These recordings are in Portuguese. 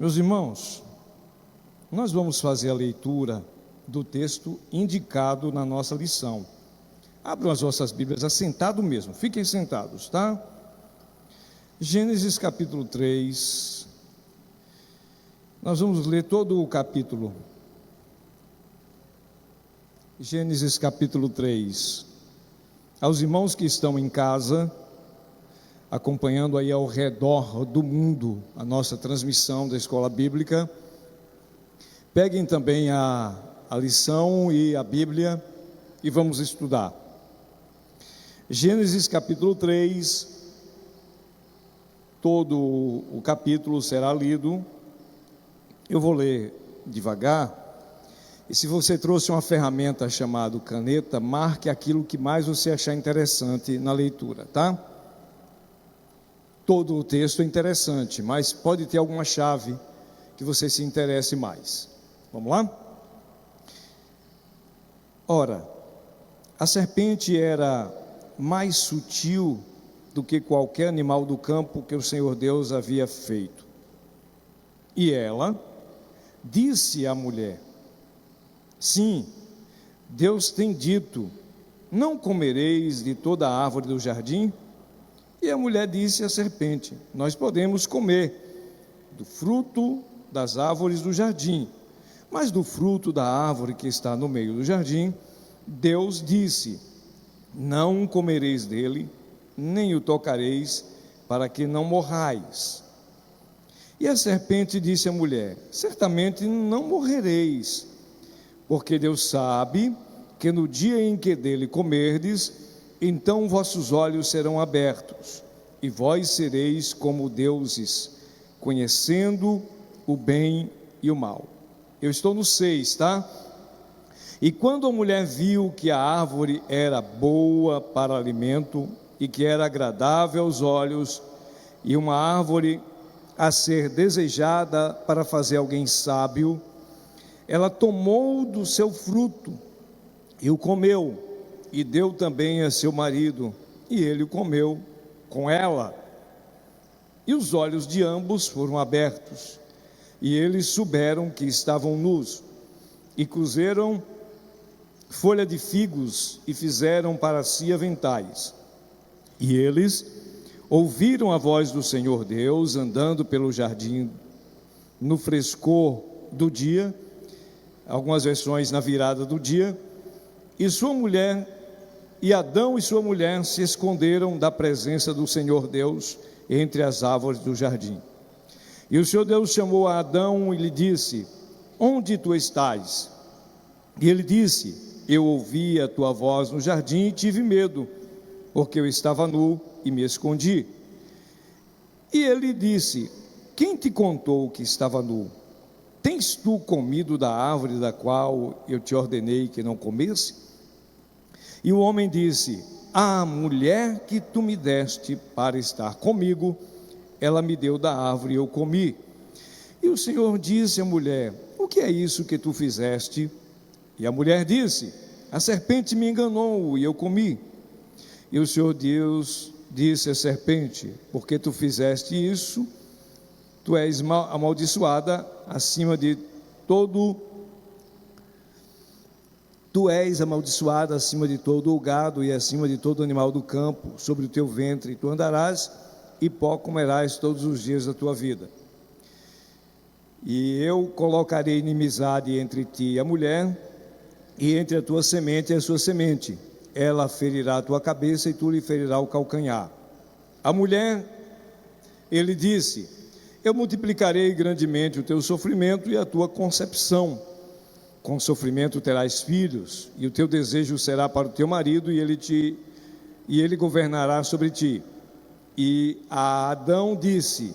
Meus irmãos, nós vamos fazer a leitura do texto indicado na nossa lição. Abram as vossas Bíblias, assentado mesmo, fiquem sentados, tá? Gênesis capítulo 3, nós vamos ler todo o capítulo. Gênesis capítulo 3. Aos irmãos que estão em casa, acompanhando aí ao redor do mundo a nossa transmissão da Escola Bíblica, peguem também a lição e a Bíblia e vamos estudar. Gênesis capítulo 3, todo o capítulo será lido. Eu vou ler devagar, e se você trouxe uma ferramenta chamada caneta, marque aquilo que mais você achar interessante na leitura, tá? Todo o texto é interessante, mas pode ter alguma chave que você se interesse mais. Vamos lá? Ora, a serpente era mais sutil do que qualquer animal do campo que o Senhor Deus havia feito. E ela disse à mulher: sim, Deus tem dito, não comereis de toda a árvore do jardim? E a mulher disse à serpente: nós podemos comer do fruto das árvores do jardim, mas do fruto da árvore que está no meio do jardim, Deus disse: não comereis dele, nem o tocareis, para que não morrais. E a serpente disse à mulher: certamente não morrereis, porque Deus sabe que no dia em que dele comerdes, então vossos olhos serão abertos, e vós sereis como deuses, conhecendo o bem e o mal. Eu estou no 6, tá? E quando a mulher viu que a árvore era boa para alimento, e que era agradável aos olhos, e uma árvore a ser desejada para fazer alguém sábio, ela tomou do seu fruto e o comeu, e deu também a seu marido, e ele o comeu com ela. E os olhos de ambos foram abertos, e eles souberam que estavam nus, e cozeram folha de figos, e fizeram para si aventais. E eles ouviram a voz do Senhor Deus, andando pelo jardim no frescor do dia, algumas versões na virada do dia, e Adão e sua mulher se esconderam da presença do Senhor Deus entre as árvores do jardim. E o Senhor Deus chamou a Adão e lhe disse: onde tu estás? E ele disse: eu ouvi a tua voz no jardim e tive medo, porque eu estava nu e me escondi. E ele disse: quem te contou que estava nu? Tens tu comido da árvore da qual eu te ordenei que não comesse? E o homem disse: a mulher que tu me deste para estar comigo, ela me deu da árvore e eu comi. E o Senhor disse à mulher: o que é isso que tu fizeste? E a mulher disse: a serpente me enganou e eu comi. E o Senhor Deus disse à serpente: porque tu fizeste isso, tu és amaldiçoada acima de todo o gado e acima de todo animal do campo. Sobre o teu ventre tu andarás, e pó comerás todos os dias da tua vida. E eu colocarei inimizade entre ti e a mulher, e entre a tua semente e a sua semente. Ela ferirá a tua cabeça, e tu lhe ferirá o calcanhar. A mulher, ele disse: eu multiplicarei grandemente o teu sofrimento e a tua concepção. Com sofrimento terás filhos, e o teu desejo será para o teu marido, e ele governará sobre ti. E a Adão disse: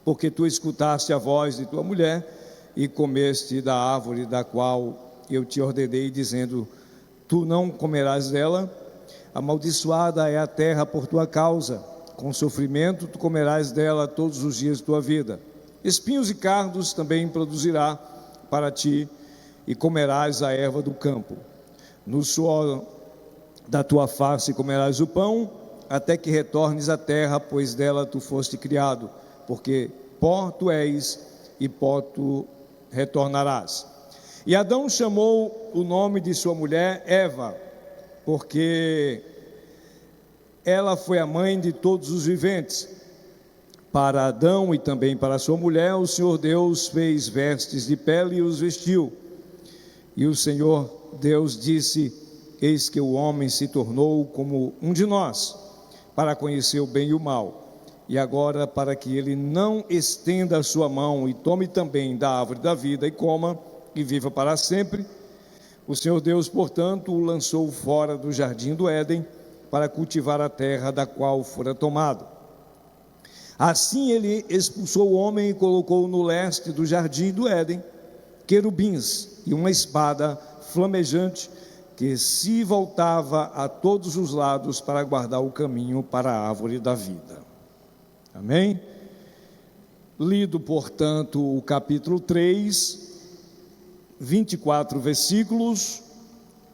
porque tu escutaste a voz de tua mulher, e comeste da árvore da qual eu te ordenei, dizendo: tu não comerás dela. Amaldiçoada é a terra por tua causa, com sofrimento tu comerás dela todos os dias de tua vida. Espinhos e cardos também produzirá para ti, e comerás a erva do campo. No suor da tua face comerás o pão, até que retornes à terra, pois dela tu foste criado, porque pó tu és, e pó tu retornarás. E Adão chamou o nome de sua mulher Eva, porque ela foi a mãe de todos os viventes. Para Adão e também para sua mulher, o Senhor Deus fez vestes de pele e os vestiu. E o Senhor Deus disse: eis que o homem se tornou como um de nós, para conhecer o bem e o mal. E agora, para que ele não estenda a sua mão e tome também da árvore da vida e coma e viva para sempre, o Senhor Deus, portanto, o lançou fora do jardim do Éden para cultivar a terra da qual fora tomado. Assim ele expulsou o homem e colocou no leste do jardim do Éden querubins e uma espada flamejante que se voltava a todos os lados para guardar o caminho para a árvore da vida. Amém? Lido, portanto, o capítulo 3, 24 versículos,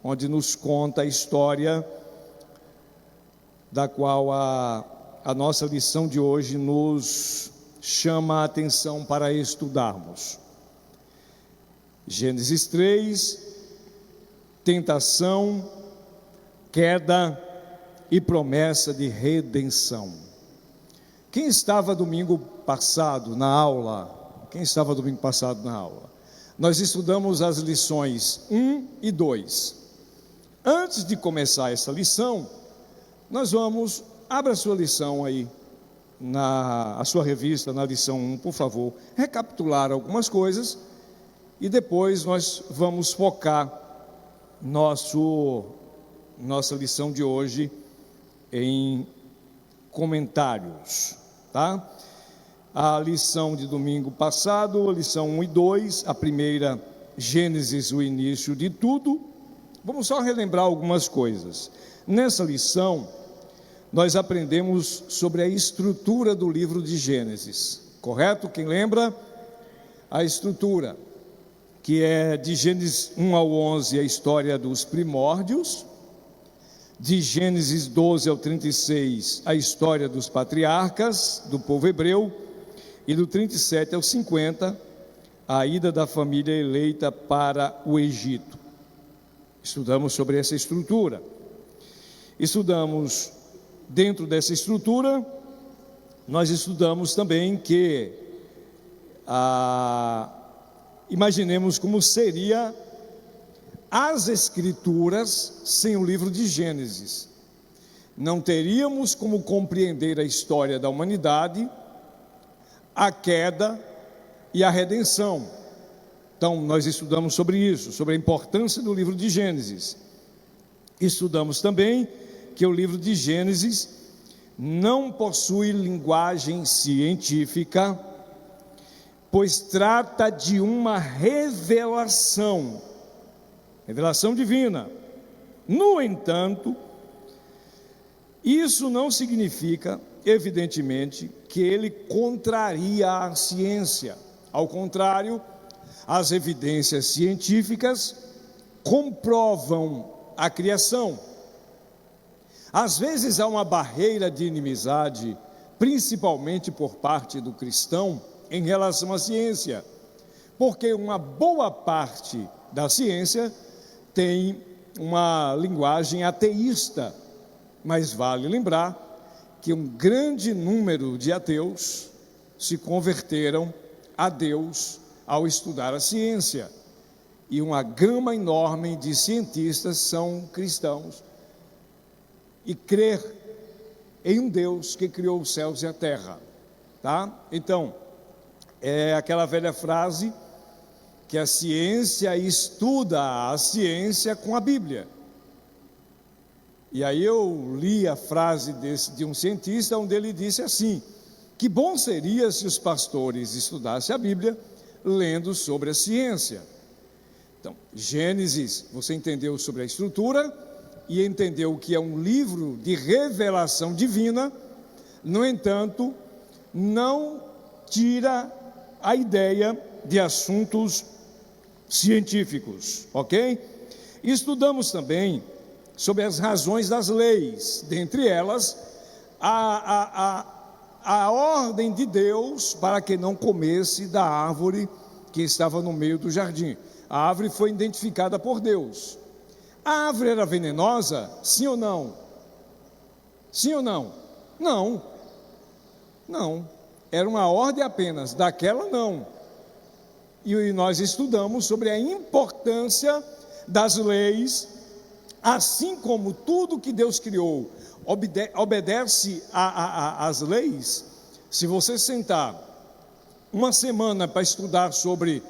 onde nos conta a história da qual a nossa lição de hoje nos chama a atenção para estudarmos. Gênesis 3, tentação, queda e promessa de redenção. Quem estava domingo passado na aula? Nós estudamos as lições 1 e 2. Antes de começar essa lição, abra a sua lição aí, a sua revista, na lição 1, por favor, recapitular algumas coisas, e depois nós vamos focar nossa lição de hoje em comentários, tá? A lição de domingo passado, a lição 1 e 2, a primeira, Gênesis, o início de tudo. Vamos só relembrar algumas coisas. Nessa lição, nós aprendemos sobre a estrutura do livro de Gênesis, correto? Quem lembra? A estrutura, que é de Gênesis 1 ao 11, a história dos primórdios, de Gênesis 12 ao 36, a história dos patriarcas, do povo hebreu, e do 37 ao 50, a ida da família eleita para o Egito. Estudamos sobre essa estrutura. Estudamos dentro dessa estrutura, nós estudamos também que imaginemos como seria as Escrituras sem o livro de Gênesis. Não teríamos como compreender a história da humanidade, a queda e a redenção. Então, nós estudamos sobre isso, sobre a importância do livro de Gênesis. Estudamos também que o livro de Gênesis não possui linguagem científica, pois trata de uma revelação divina. No entanto, isso não significa, evidentemente, que ele contraria a ciência. Ao contrário, as evidências científicas comprovam a criação. Às vezes há uma barreira de inimizade, principalmente por parte do cristão, em relação à ciência, porque uma boa parte da ciência tem uma linguagem ateísta, mas vale lembrar que um grande número de ateus se converteram a Deus ao estudar a ciência, e uma gama enorme de cientistas são cristãos e crer em um Deus que criou os céus e a terra, tá? Então, é aquela velha frase que a ciência estuda a ciência com a Bíblia. E aí eu li a frase de um cientista, onde ele disse assim: que bom seria se os pastores estudassem a Bíblia lendo sobre a ciência. Então, Gênesis, você entendeu sobre a estrutura e entendeu que é um livro de revelação divina. No entanto, não tira a ideia de assuntos científicos, ok? Estudamos também sobre as razões das leis, dentre elas a ordem de Deus para que não comesse da árvore que estava no meio do jardim. A árvore foi identificada por Deus. A árvore era venenosa? Sim ou não? Sim ou não? Não. Não. Era uma ordem apenas, daquela não. E nós estudamos sobre a importância das leis, assim como tudo que Deus criou obedece às leis. Se você sentar uma semana para estudar sobre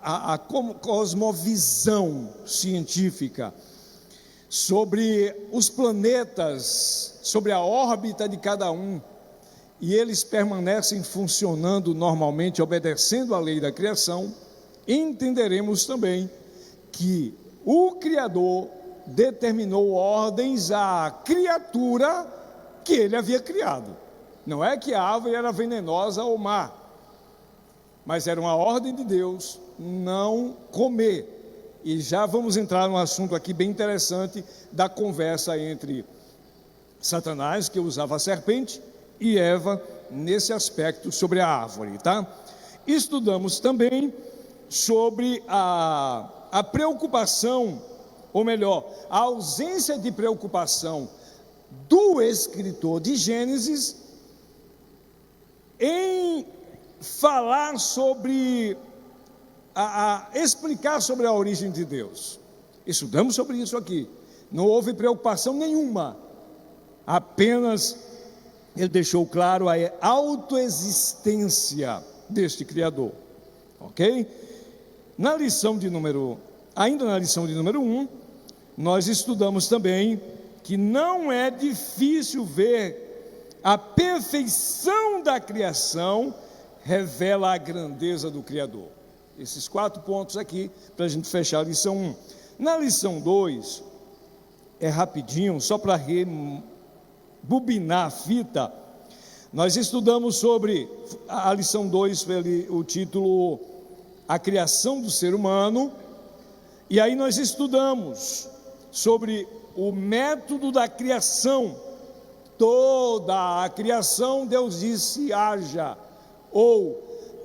a cosmovisão científica, sobre os planetas, sobre a órbita de cada um, e eles permanecem funcionando normalmente, obedecendo à lei da criação, entenderemos também que o Criador determinou ordens à criatura que ele havia criado. Não é que a árvore era venenosa ou má, mas era uma ordem de Deus não comer. E já vamos entrar num assunto aqui bem interessante da conversa entre Satanás, que usava a serpente, e Eva, nesse aspecto sobre a árvore, tá? Estudamos também sobre a preocupação, ou melhor, a ausência de preocupação do escritor de Gênesis em falar sobre, explicar sobre a origem de Deus. Estudamos sobre isso aqui. Não houve preocupação nenhuma, apenas ele deixou claro a autoexistência deste Criador, ok? Ainda na lição de número 1, nós estudamos também que não é difícil ver a perfeição da criação revela a grandeza do Criador. Esses 4 pontos aqui, para a gente fechar a lição 1. Na lição 2, é rapidinho, só para rebobinar a fita, nós estudamos sobre, a lição 2, o título, a criação do ser humano, e aí nós estudamos sobre o método da criação. Toda a criação, Deus disse: haja, ou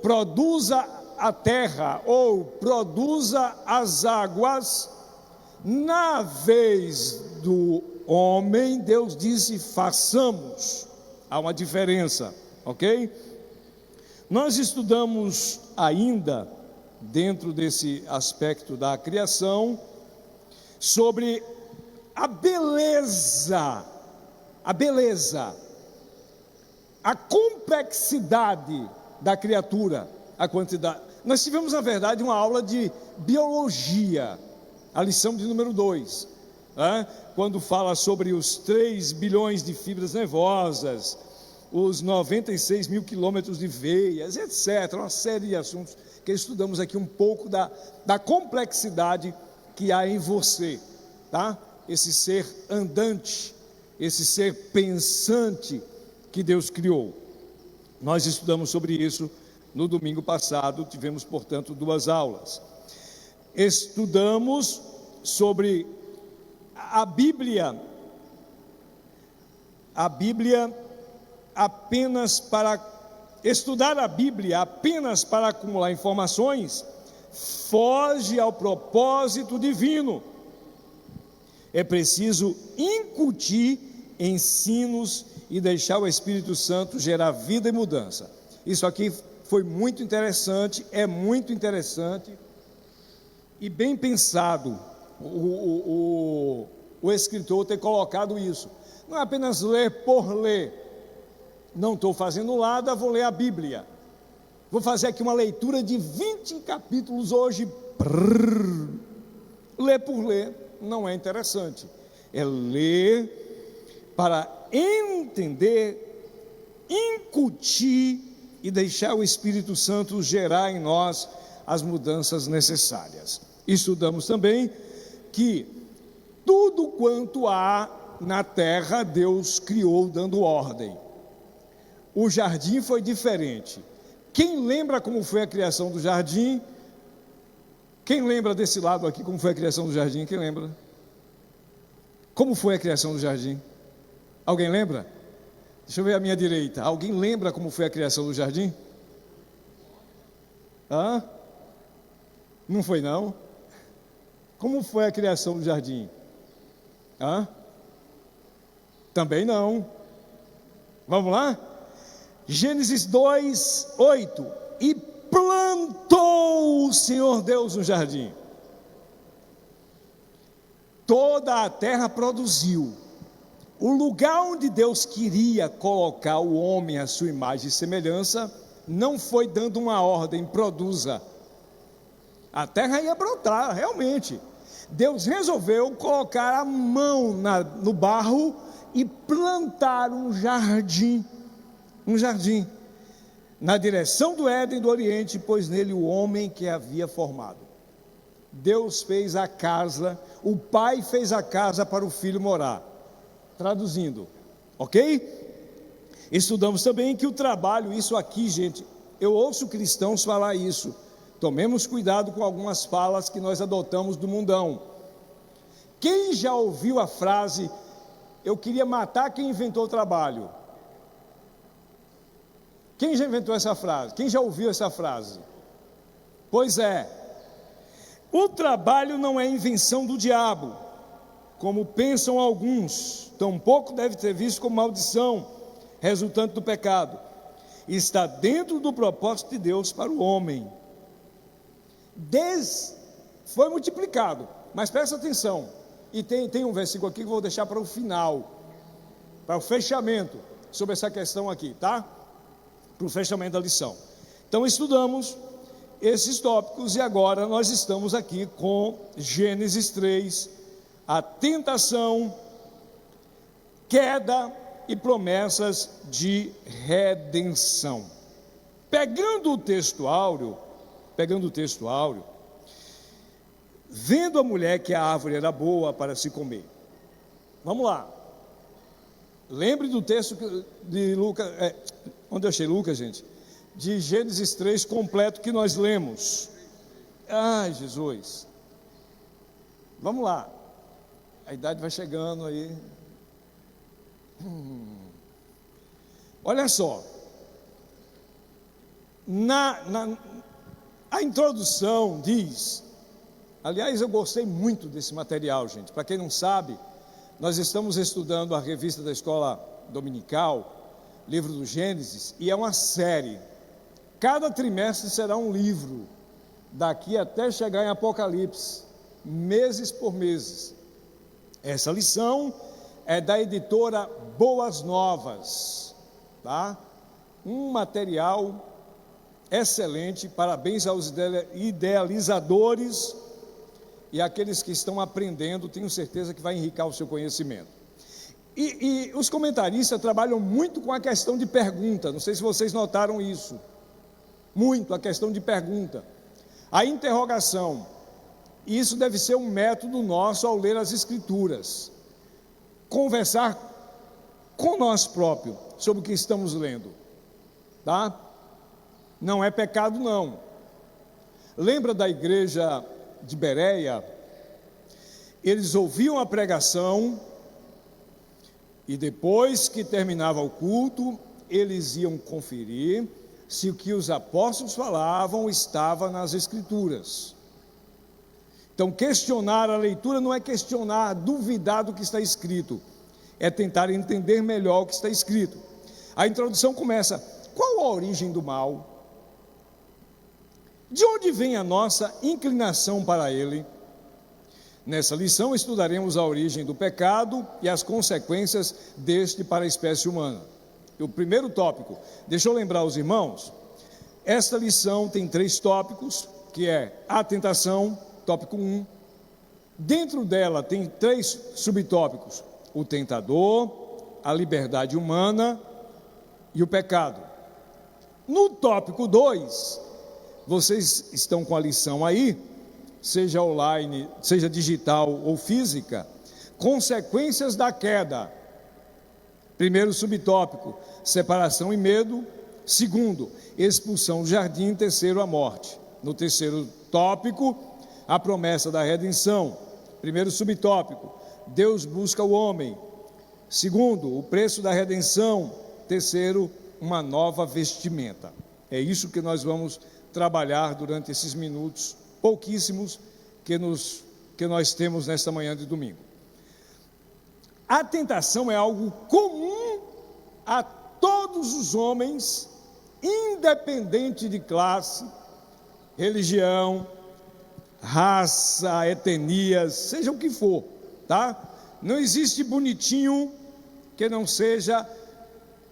produza a terra, ou produza as águas. Na vez do homem, Deus disse: façamos. Há uma diferença, ok? Nós estudamos ainda, dentro desse aspecto da criação, sobre a beleza, a complexidade da criatura, a quantidade. Nós tivemos, na verdade, uma aula de biologia, a lição de número 2, quando fala sobre os 3 bilhões de fibras nervosas, os 96 mil quilômetros de veias, etc. Uma série de assuntos que estudamos aqui um pouco da complexidade que há em você, tá? Esse ser andante, esse ser pensante que Deus criou. Nós estudamos sobre isso no domingo passado, tivemos, portanto, 2 aulas. Estudamos sobre a Bíblia apenas para estudar a Bíblia apenas para acumular informações foge ao propósito divino. É preciso incutir ensinos e deixar o Espírito Santo gerar vida e mudança. Isso aqui foi muito interessante, é muito interessante e bem pensado o escritor ter colocado isso. Não é apenas ler por ler. Não estou fazendo nada, vou ler a Bíblia. Vou fazer aqui uma leitura de 20 capítulos hoje. Ler por ler não é interessante. É ler para entender, incutir e deixar o Espírito Santo gerar em nós as mudanças necessárias. Estudamos também que tudo quanto há na terra, Deus criou dando ordem. O jardim foi diferente. Quem lembra como foi a criação do jardim? Quem lembra desse lado aqui como foi a criação do jardim? Quem lembra? Como foi a criação do jardim? Alguém lembra? Deixa eu ver a minha direita. Alguém lembra como foi a criação do jardim? Hã? Não foi não? Como foi a criação do jardim? Hã? Também não. Vamos lá? Gênesis 2, 8. E plantou o Senhor Deus no jardim. Toda a terra produziu. O lugar onde Deus queria colocar o homem à sua imagem e semelhança, não foi dando uma ordem, produza. A terra ia brotar, realmente. Deus resolveu colocar a mão no barro e plantar um jardim, na direção do Éden do Oriente, pois nele o homem que havia formado. Deus fez a casa, o pai fez a casa para o filho morar. Traduzindo, ok? Estudamos também que o trabalho, isso aqui, gente, eu ouço cristãos falar isso. Tomemos cuidado com algumas falas que nós adotamos do mundão. Quem já ouviu a frase, eu queria matar quem inventou o trabalho? Quem já inventou essa frase? Quem já ouviu essa frase? Pois é, o trabalho não é invenção do diabo, como pensam alguns, tampouco deve ser visto como maldição, resultante do pecado. Está dentro do propósito de Deus para o homem. Foi multiplicado, mas presta atenção, e tem um versículo aqui que eu vou deixar para o final, para o fechamento, sobre essa questão aqui, tá? Para o fechamento da lição. Então estudamos esses tópicos e agora nós estamos aqui com Gênesis 3, a tentação, queda e promessas de redenção. Pegando o texto áureo, vendo a mulher que a árvore era boa para se comer. Vamos lá. Lembre do texto de Lucas, onde eu achei Lucas, gente? De Gênesis 3 completo que nós lemos. Ai, Jesus. Vamos lá. A idade vai chegando aí. Olha só. A introdução diz, aliás, eu gostei muito desse material, gente. Para quem não sabe, nós estamos estudando a revista da escola dominical, livro do Gênesis, e é uma série. Cada trimestre será um livro, daqui até chegar em Apocalipse, meses por meses. Essa lição é da editora Boas Novas, tá? Um material excelente, parabéns aos idealizadores e aqueles que estão aprendendo, tenho certeza que vai enriquecer o seu conhecimento. E os comentaristas trabalham muito com a questão de pergunta, não sei se vocês notaram isso, muito a questão de pergunta, a interrogação. Isso deve ser um método nosso ao ler as Escrituras, conversar com nós próprios sobre o que estamos lendo, tá? Não é pecado não. Lembra da igreja de Bereia? Eles ouviam a pregação e depois que terminava o culto, eles iam conferir se o que os apóstolos falavam estava nas Escrituras. Então, questionar a leitura não é questionar, duvidar do que está escrito, é tentar entender melhor o que está escrito. A introdução começa: qual a origem do mal? De onde vem a nossa inclinação para ele? Nessa lição estudaremos a origem do pecado e as consequências deste para a espécie humana. O primeiro tópico, deixa eu lembrar os irmãos, esta lição tem 3 tópicos, que é a tentação, tópico 1. Dentro dela tem 3 subtópicos: o tentador, a liberdade humana e o pecado. No tópico 2, vocês estão com a lição aí, seja online, seja digital ou física, consequências da queda. Primeiro subtópico, separação e medo. Segundo, expulsão do jardim. Terceiro, a morte. No terceiro tópico, a promessa da redenção. Primeiro subtópico, Deus busca o homem. Segundo, o preço da redenção. Terceiro, uma nova vestimenta. É isso que nós vamos trabalhar durante esses minutos, pouquíssimos, que nós temos nesta manhã de domingo. A tentação é algo comum a todos os homens, independente de classe, religião, raça, etnias, seja o que for, tá? Não existe bonitinho que não seja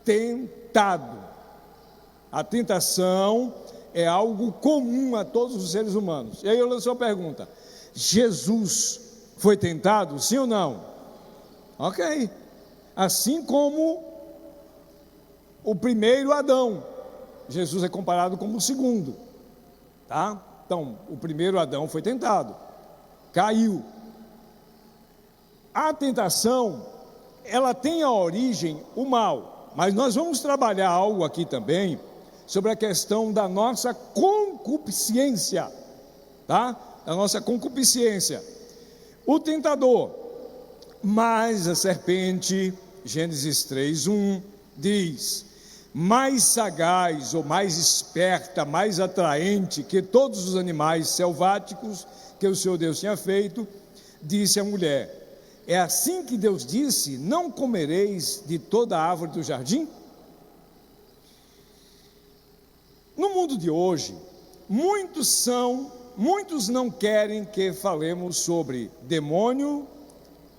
tentado. A tentação é algo comum a todos os seres humanos. E aí eu lanço a pergunta: Jesus foi tentado, sim ou não? Ok. Assim como o primeiro Adão, Jesus é comparado como o segundo, tá? Então, o primeiro Adão foi tentado, caiu. A tentação, ela tem a origem, o mal, mas nós vamos trabalhar algo aqui também sobre a questão da nossa concupiscência, tá? Da nossa concupiscência. O tentador, mas a serpente, Gênesis 3:1, diz: mais sagaz ou mais esperta, mais atraente que todos os animais selváticos que o Senhor Deus tinha feito, disse à mulher: é assim que Deus disse, não comereis de toda a árvore do jardim? No mundo de hoje, muitos não querem que falemos sobre demônio,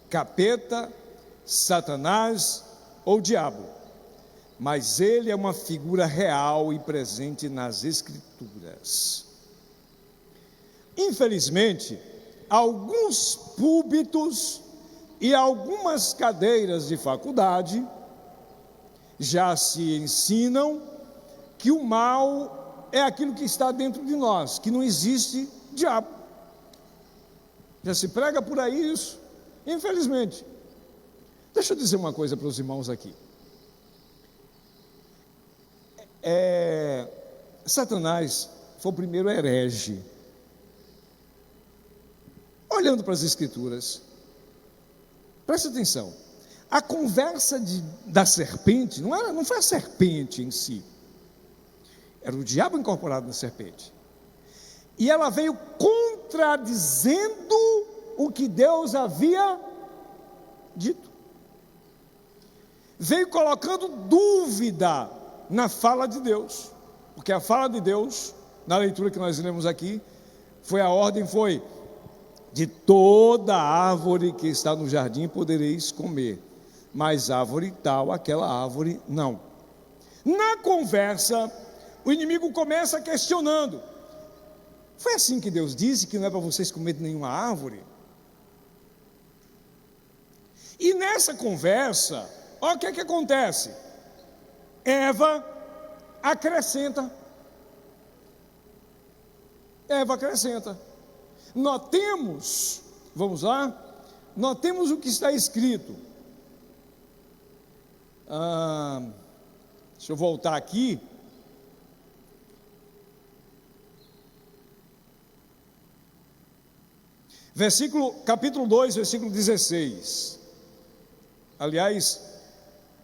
capeta, Satanás ou diabo, mas ele é uma figura real e presente nas Escrituras. Infelizmente, alguns púlpitos e algumas cadeiras de faculdade já se ensinam que o mal é aquilo que está dentro de nós, que não existe diabo. Já se prega por aí isso, infelizmente. Deixa eu dizer uma coisa para os irmãos aqui. Satanás foi o primeiro herege. Olhando para as Escrituras, preste atenção, a conversa da serpente, não foi a serpente em si, era o diabo incorporado na serpente, e ela veio contradizendo o que Deus havia dito, veio colocando dúvida na fala de Deus, porque a fala de Deus, na leitura que nós lemos aqui, a ordem foi: de toda árvore que está no jardim podereis comer, mas árvore tal, aquela árvore não. Na conversa, o inimigo começa questionando: foi assim que Deus disse que não é para vocês comerem nenhuma árvore? E nessa conversa, olha o que acontece. Eva acrescenta. Notemos, vamos lá? Notemos o que está escrito. Deixa eu voltar aqui. Capítulo 2, versículo 16. Aliás,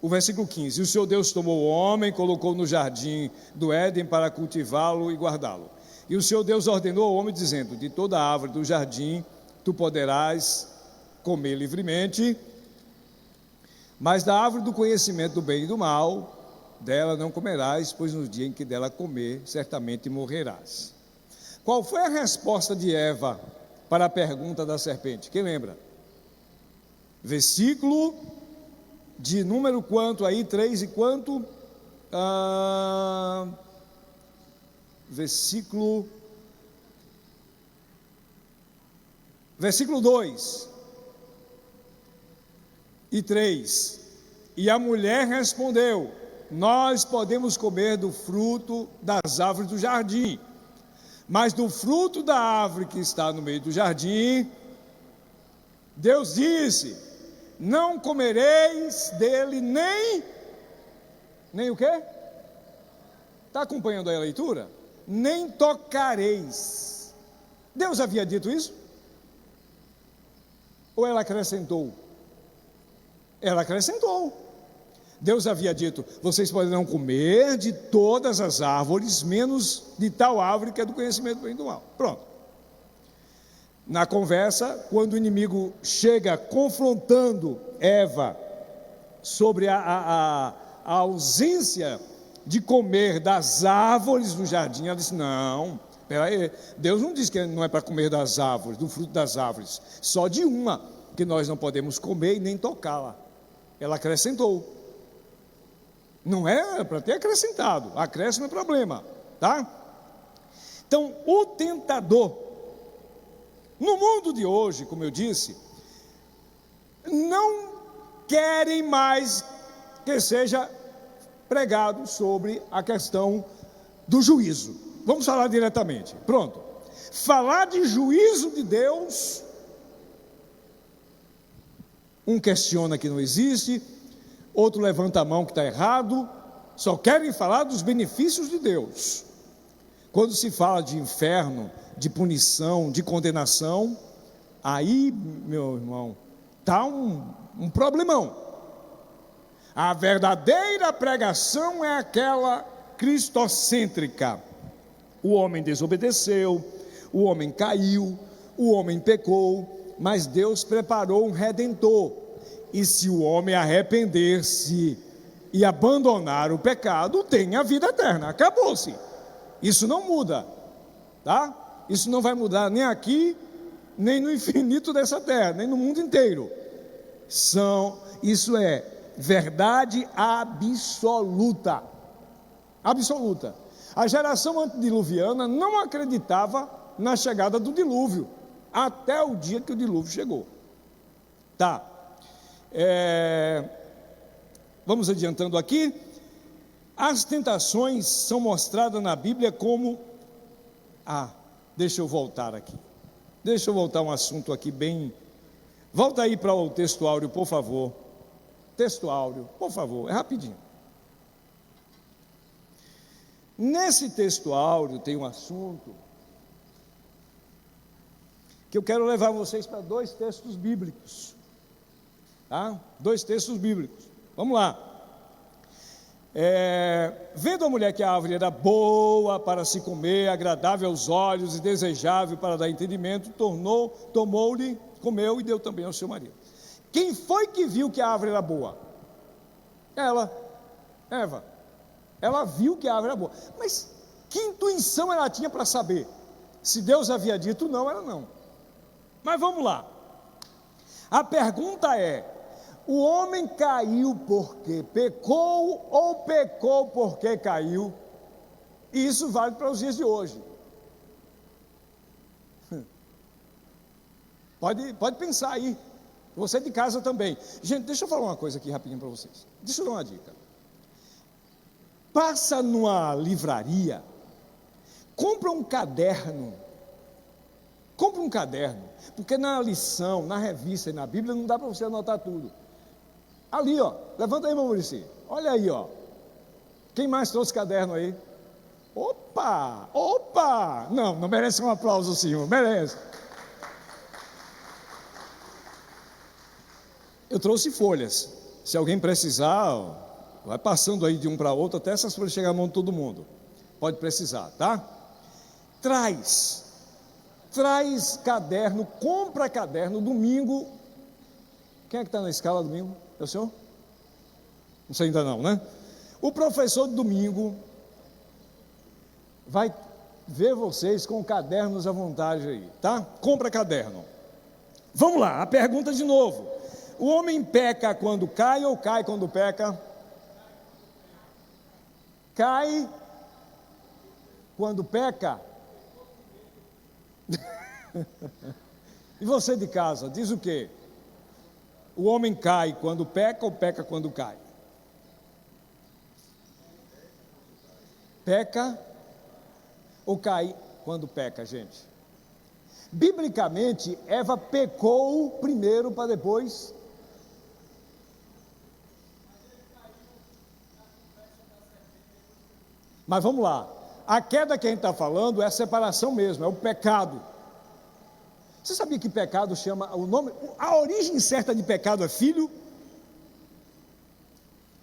o versículo 15: e o Senhor Deus tomou o homem, colocou no jardim do Éden para cultivá-lo e guardá-lo. E o Senhor Deus ordenou ao homem, dizendo: de toda árvore do jardim tu poderás comer livremente, mas da árvore do conhecimento do bem e do mal, dela não comerás, pois no dia em que dela comer, certamente morrerás. Qual foi a resposta de Eva para a pergunta da serpente? Quem lembra? Versículo de número quanto aí? 3 e quanto? Versículo 2 e 3. E a mulher respondeu: nós podemos comer do fruto das árvores do jardim, mas do fruto da árvore que está no meio do jardim, Deus disse: não comereis dele nem o quê? Está acompanhando aí a leitura? Nem tocareis. Deus havia dito isso? Ou ela acrescentou? Ela acrescentou. Deus havia dito: vocês poderão comer de todas as árvores, menos de tal árvore que é do conhecimento do bem e do mal. Pronto. Na conversa, quando o inimigo chega confrontando Eva sobre a ausência de comer das árvores do jardim, ela disse: não, peraí, Deus não disse que não é para comer das árvores, do fruto das árvores, só de uma, que nós não podemos comer e nem tocá-la. Ela acrescentou. Não é para ter acrescentado, acréscimo é problema, tá? Então, o tentador, no mundo de hoje, como eu disse, não querem mais que seja pregado sobre a questão do juízo. Vamos falar diretamente, pronto. Falar de juízo de Deus, um questiona que não existe, outro levanta a mão que está errado, só querem falar dos benefícios de Deus. Quando se fala de inferno, de punição, de condenação, aí, meu irmão, está um problemão. A verdadeira pregação é aquela cristocêntrica. O homem desobedeceu, o homem caiu, o homem pecou, mas Deus preparou um redentor. E se o homem arrepender-se e abandonar o pecado, tem a vida eterna. Acabou-se. Isso não muda, tá? Isso não vai mudar nem aqui, nem no infinito dessa terra, nem no mundo inteiro. Isso é verdade absoluta. Absoluta. A geração antediluviana não acreditava na chegada do dilúvio, até o dia que o dilúvio chegou. Tá. Vamos adiantando aqui. As tentações são mostradas na Bíblia como... deixa eu voltar aqui. Deixa eu voltar um assunto aqui bem... Volta aí para o texto áureo, por favor. Texto áureo, por favor, é rapidinho. Nesse texto áureo tem um assunto que eu quero levar vocês para 2 textos bíblicos. Tá? 2 textos bíblicos. Vamos lá. Vendo a mulher que a árvore era boa para se comer, agradável aos olhos e desejável para dar entendimento, tomou-lhe, comeu e deu também ao seu marido. Quem foi que viu que a árvore era boa? Eva. Ela viu que a árvore era boa. Mas que intuição ela tinha para saber? Se Deus havia dito não, era não. Mas vamos lá. A pergunta é: o homem caiu porque pecou ou pecou porque caiu? E isso vale para os dias de hoje. Pode pensar aí. Você de casa também. Gente, deixa eu falar uma coisa aqui rapidinho para vocês. Deixa eu dar uma dica. Passa numa livraria, compra um caderno. Porque na lição, na revista e na Bíblia não dá para você anotar tudo. Ali, ó, levanta aí, Maurício. Olha aí, ó. Quem mais trouxe caderno aí? Opa! Não merece um aplauso, senhor, merece. Eu trouxe folhas. Se alguém precisar, vai passando aí de um para outro, até essas folhas chegarem na mão de todo mundo. Pode precisar, tá? Traz caderno, compra caderno, domingo. Quem é que está na escala domingo? É o senhor? Não sei ainda não, né? O professor de domingo vai ver vocês com cadernos à vontade aí, tá? Compra caderno. Vamos lá, a pergunta de novo. O homem peca quando cai ou cai quando peca? Cai quando peca? E você de casa, diz o quê? O homem cai quando peca ou peca quando cai? Peca ou cai quando peca, gente? Biblicamente, Eva pecou primeiro para depois. Mas vamos lá, a queda que a gente está falando é a separação mesmo, é o pecado. Você sabia que pecado chama o nome, a origem certa de pecado é filho?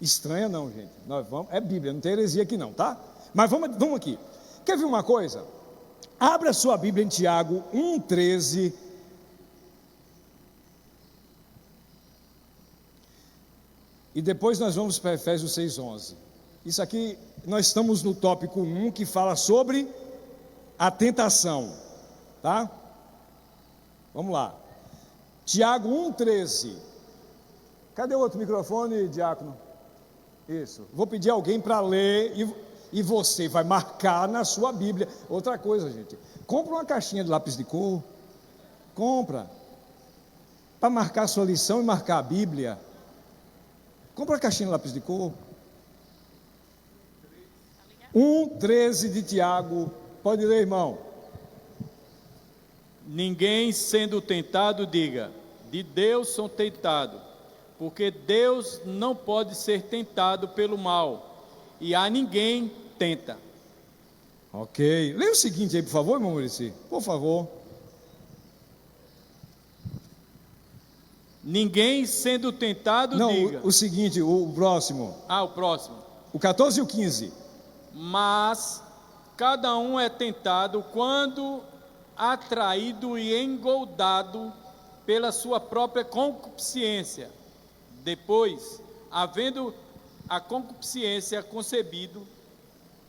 Estranha não, gente. Nós vamos, é Bíblia, não tem heresia aqui não, tá? Mas vamos aqui. Quer ver uma coisa? Abra sua Bíblia em Tiago 1,13. E depois nós vamos para Efésios 6,11. Isso aqui, nós estamos no tópico 1, que fala sobre a tentação, tá? Vamos lá. Tiago 1,13. Cadê o outro microfone, diácono? Isso. Vou pedir alguém para ler e você vai marcar na sua Bíblia. Outra coisa, gente. Compra uma caixinha de lápis de cor. Compra. Para marcar a sua lição e marcar a Bíblia. Compra a caixinha de lápis de cor. 1,13 de Tiago. Pode ler, irmão. Ninguém sendo tentado, diga, de Deus são tentados, porque Deus não pode ser tentado pelo mal, e a ninguém tenta. Ok. Leia o seguinte aí, por favor, irmão Muricy. Por favor. Ninguém sendo tentado, Não, diga. o seguinte, o próximo. O próximo. O 14 e o 15. Mas cada um é tentado quando atraído e engoldado pela sua própria concupiscência. Depois, havendo a concupiscência concebido,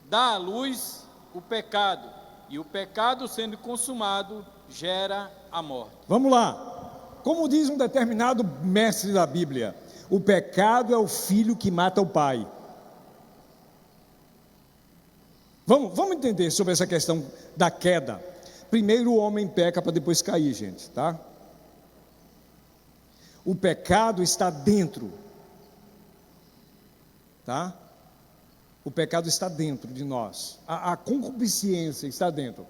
dá à luz o pecado, e o pecado, sendo consumado, gera a morte. Vamos lá. Como diz um determinado mestre da Bíblia, o pecado é o filho que mata o pai. Vamos entender sobre essa questão da queda. Primeiro o homem peca para depois cair, gente, tá? O pecado está dentro, tá? O pecado está dentro de nós. A concupiscência está dentro.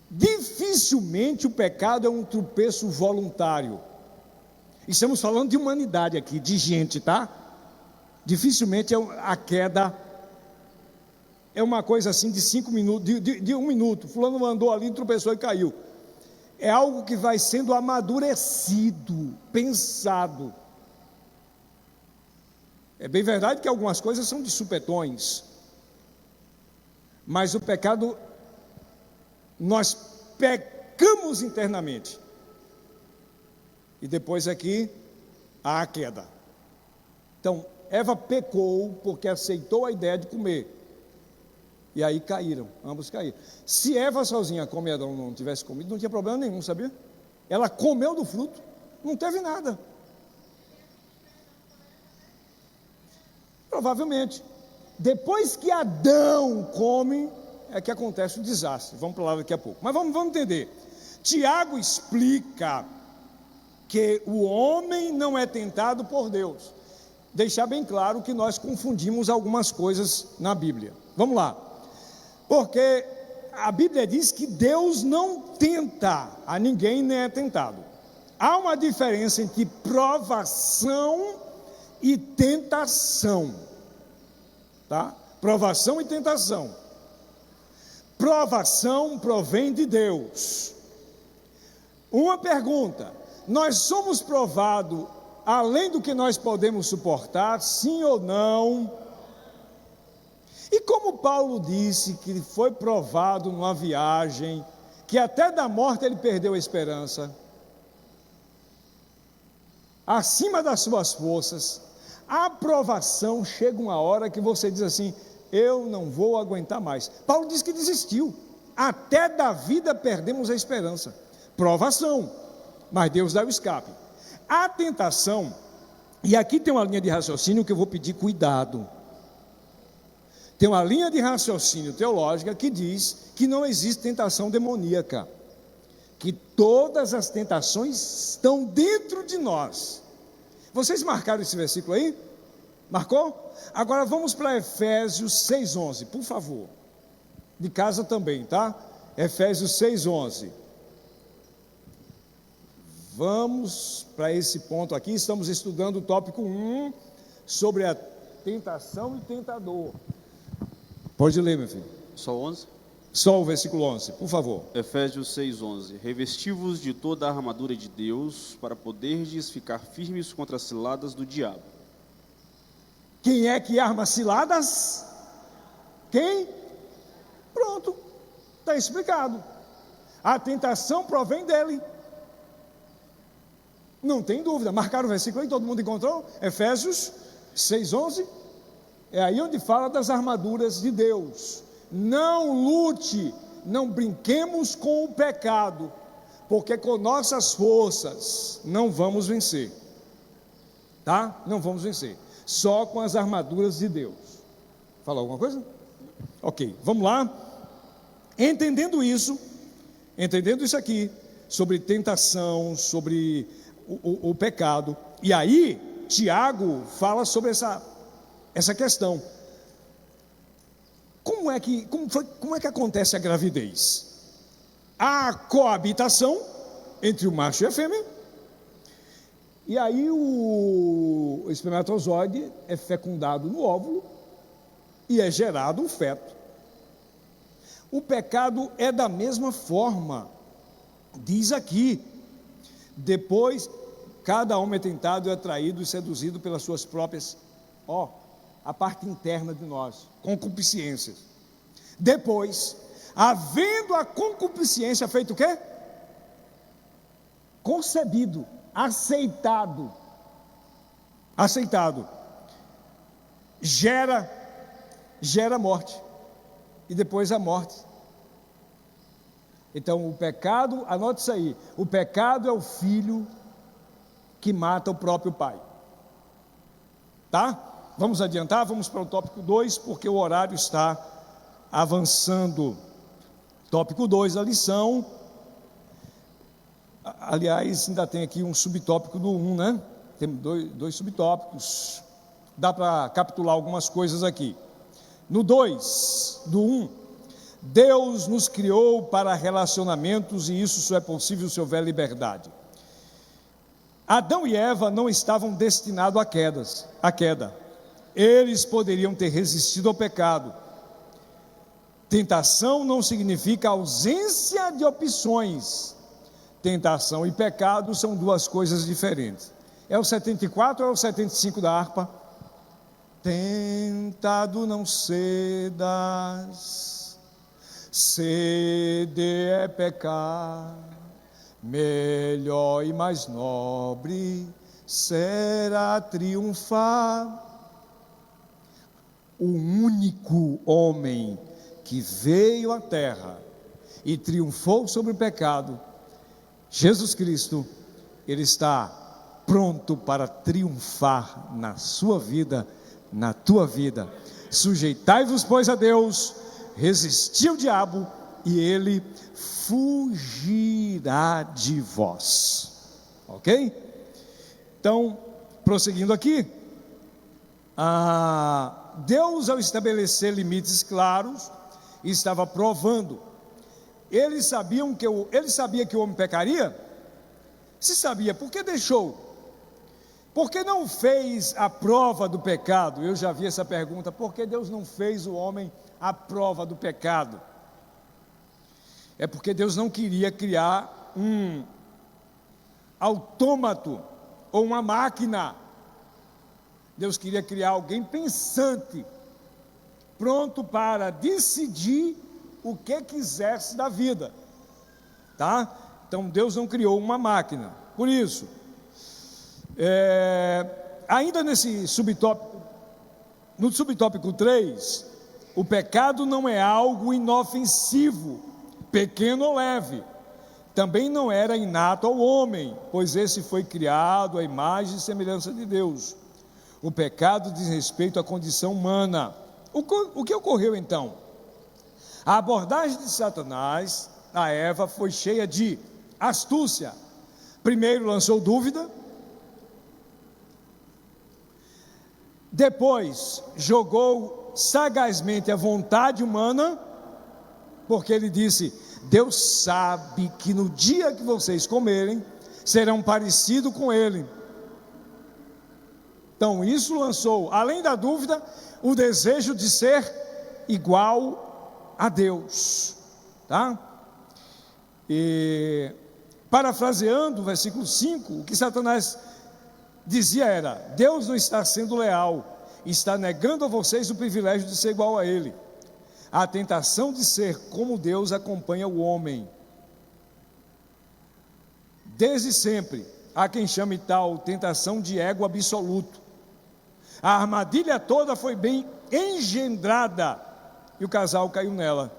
Dificilmente o pecado é um tropeço voluntário. Estamos falando de humanidade aqui, de gente, tá? Dificilmente a queda é uma coisa assim de 5 minutos, de 1 minuto. Fulano andou ali, tropeçou e caiu. É algo que vai sendo amadurecido, pensado. É bem verdade que algumas coisas são de supetões, mas o pecado, nós pecamos internamente, e depois aqui há a queda. Então, Eva pecou porque aceitou a ideia de comer, e aí caíram, ambos caíram. Se Eva sozinha, como Adão, não tivesse comido, não tinha problema nenhum, sabia? Ela comeu do fruto, não teve nada. Provavelmente. Depois que Adão come, é que acontece o desastre. Vamos para lá daqui a pouco. Mas vamos entender. Tiago explica que o homem não é tentado por Deus. Deixar bem claro que nós confundimos algumas coisas na Bíblia. Vamos lá. Porque a Bíblia diz que Deus não tenta a ninguém, nem é tentado. Há uma diferença entre provação e tentação, tá? Provação e tentação. Provação provém de Deus. Uma pergunta: nós somos provados além do que nós podemos suportar, sim ou não? E como Paulo disse que foi provado numa viagem, que até da morte ele perdeu a esperança, acima das suas forças, a provação chega uma hora que você diz assim: eu não vou aguentar mais. Paulo diz que desistiu. Até da vida perdemos a esperança. Provação, mas Deus dá o escape. A tentação, e aqui tem uma linha de raciocínio que eu vou pedir cuidado. Tem uma linha de raciocínio teológica que diz que não existe tentação demoníaca, que todas as tentações estão dentro de nós. Vocês marcaram esse versículo aí? Marcou? Agora vamos para Efésios 6,11, por favor. De casa também, tá? Efésios 6,11. Vamos para esse ponto aqui. Estamos estudando o tópico 1 sobre a tentação e tentador. Pode ler, meu filho. Só 11? Só o versículo 11, por favor. Efésios 6,11. Revesti-vos de toda a armadura de Deus, para poderdes ficar firmes contra as ciladas do diabo. Quem é que arma ciladas? Quem? Pronto, está explicado. A tentação provém dele. Não tem dúvida. Marcaram o versículo aí, todo mundo encontrou? Efésios 6:11. É aí onde fala das armaduras de Deus. Não lute, não brinquemos com o pecado, porque com nossas forças não vamos vencer. Tá? Não vamos vencer. Só com as armaduras de Deus. Falou alguma coisa? Ok, vamos lá. Entendendo isso aqui, sobre tentação, sobre o pecado. E aí, Tiago fala sobre essa questão. Como é que acontece a gravidez? A coabitação entre o macho e a fêmea. E aí o espermatozoide é fecundado no óvulo e é gerado um feto. O pecado é da mesma forma. Diz aqui, depois cada homem é tentado e atraído e seduzido pelas suas próprias, a parte interna de nós, concupiscências. Depois, havendo a concupiscência feito o quê? Concebido, aceitado, gera morte, e depois a morte. Então o pecado, anote isso aí, o pecado é o filho que mata o próprio pai. Tá? Vamos adiantar, vamos para o tópico 2, porque o horário está avançando. Tópico 2 da lição. Aliás, ainda tem aqui um subtópico do 1, né? Tem dois subtópicos. Dá para capitular algumas coisas aqui. No 2, do 1, Deus nos criou para relacionamentos e isso só é possível se houver liberdade. Adão e Eva não estavam destinados à queda. Eles poderiam ter resistido ao pecado. Tentação não significa ausência de opções. Tentação e pecado são duas coisas diferentes. É o 74 ou é o 75 da harpa? Tentado não cedas, sede é pecar, melhor e mais nobre será triunfar. O único homem que veio à terra e triunfou sobre o pecado, Jesus Cristo, ele está pronto para triunfar na sua vida, na tua vida. Sujeitai-vos, pois, a Deus, resisti ao diabo e ele fugirá de vós. Ok? Então, prosseguindo aqui, Deus, ao estabelecer limites claros, estava provando. Ele sabia que o homem pecaria? Se sabia, por que deixou? Por que não fez a prova do pecado? Eu já vi essa pergunta, por que Deus não fez o homem a prova do pecado? É porque Deus não queria criar um autômato ou uma máquina. Deus queria criar alguém pensante, pronto para decidir o que quisesse da vida, tá? Então Deus não criou uma máquina. Por isso, ainda nesse subtópico, no subtópico 3, o pecado não é algo inofensivo, pequeno ou leve. Também não era inato ao homem, pois esse foi criado à imagem e semelhança de Deus. O pecado diz respeito à condição humana. O que ocorreu então? A abordagem de Satanás a Eva foi cheia de astúcia. Primeiro lançou dúvida, depois jogou sagazmente a vontade humana, porque ele disse: Deus sabe que no dia que vocês comerem, serão parecidos com ele. Então isso lançou, além da dúvida, o desejo de ser igual a Deus, tá? E parafraseando o versículo 5, o que Satanás dizia era: Deus não está sendo leal, está negando a vocês o privilégio de ser igual a Ele. A tentação de ser como Deus acompanha o homem. Desde sempre, há quem chame tal tentação de ego absoluto. A armadilha toda foi bem engendrada e o casal caiu nela.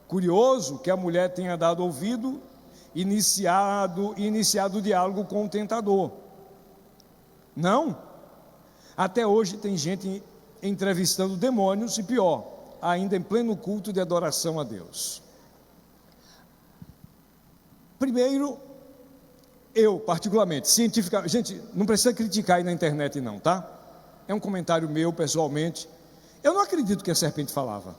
Curioso que a mulher tenha dado ouvido, iniciado o diálogo com o tentador. Não. Até hoje tem gente entrevistando demônios e pior, ainda em pleno culto de adoração a Deus. Primeiro, eu particularmente, cientificamente, gente, não precisa criticar aí na internet não, tá? É um comentário meu pessoalmente. Eu não acredito que a serpente falava.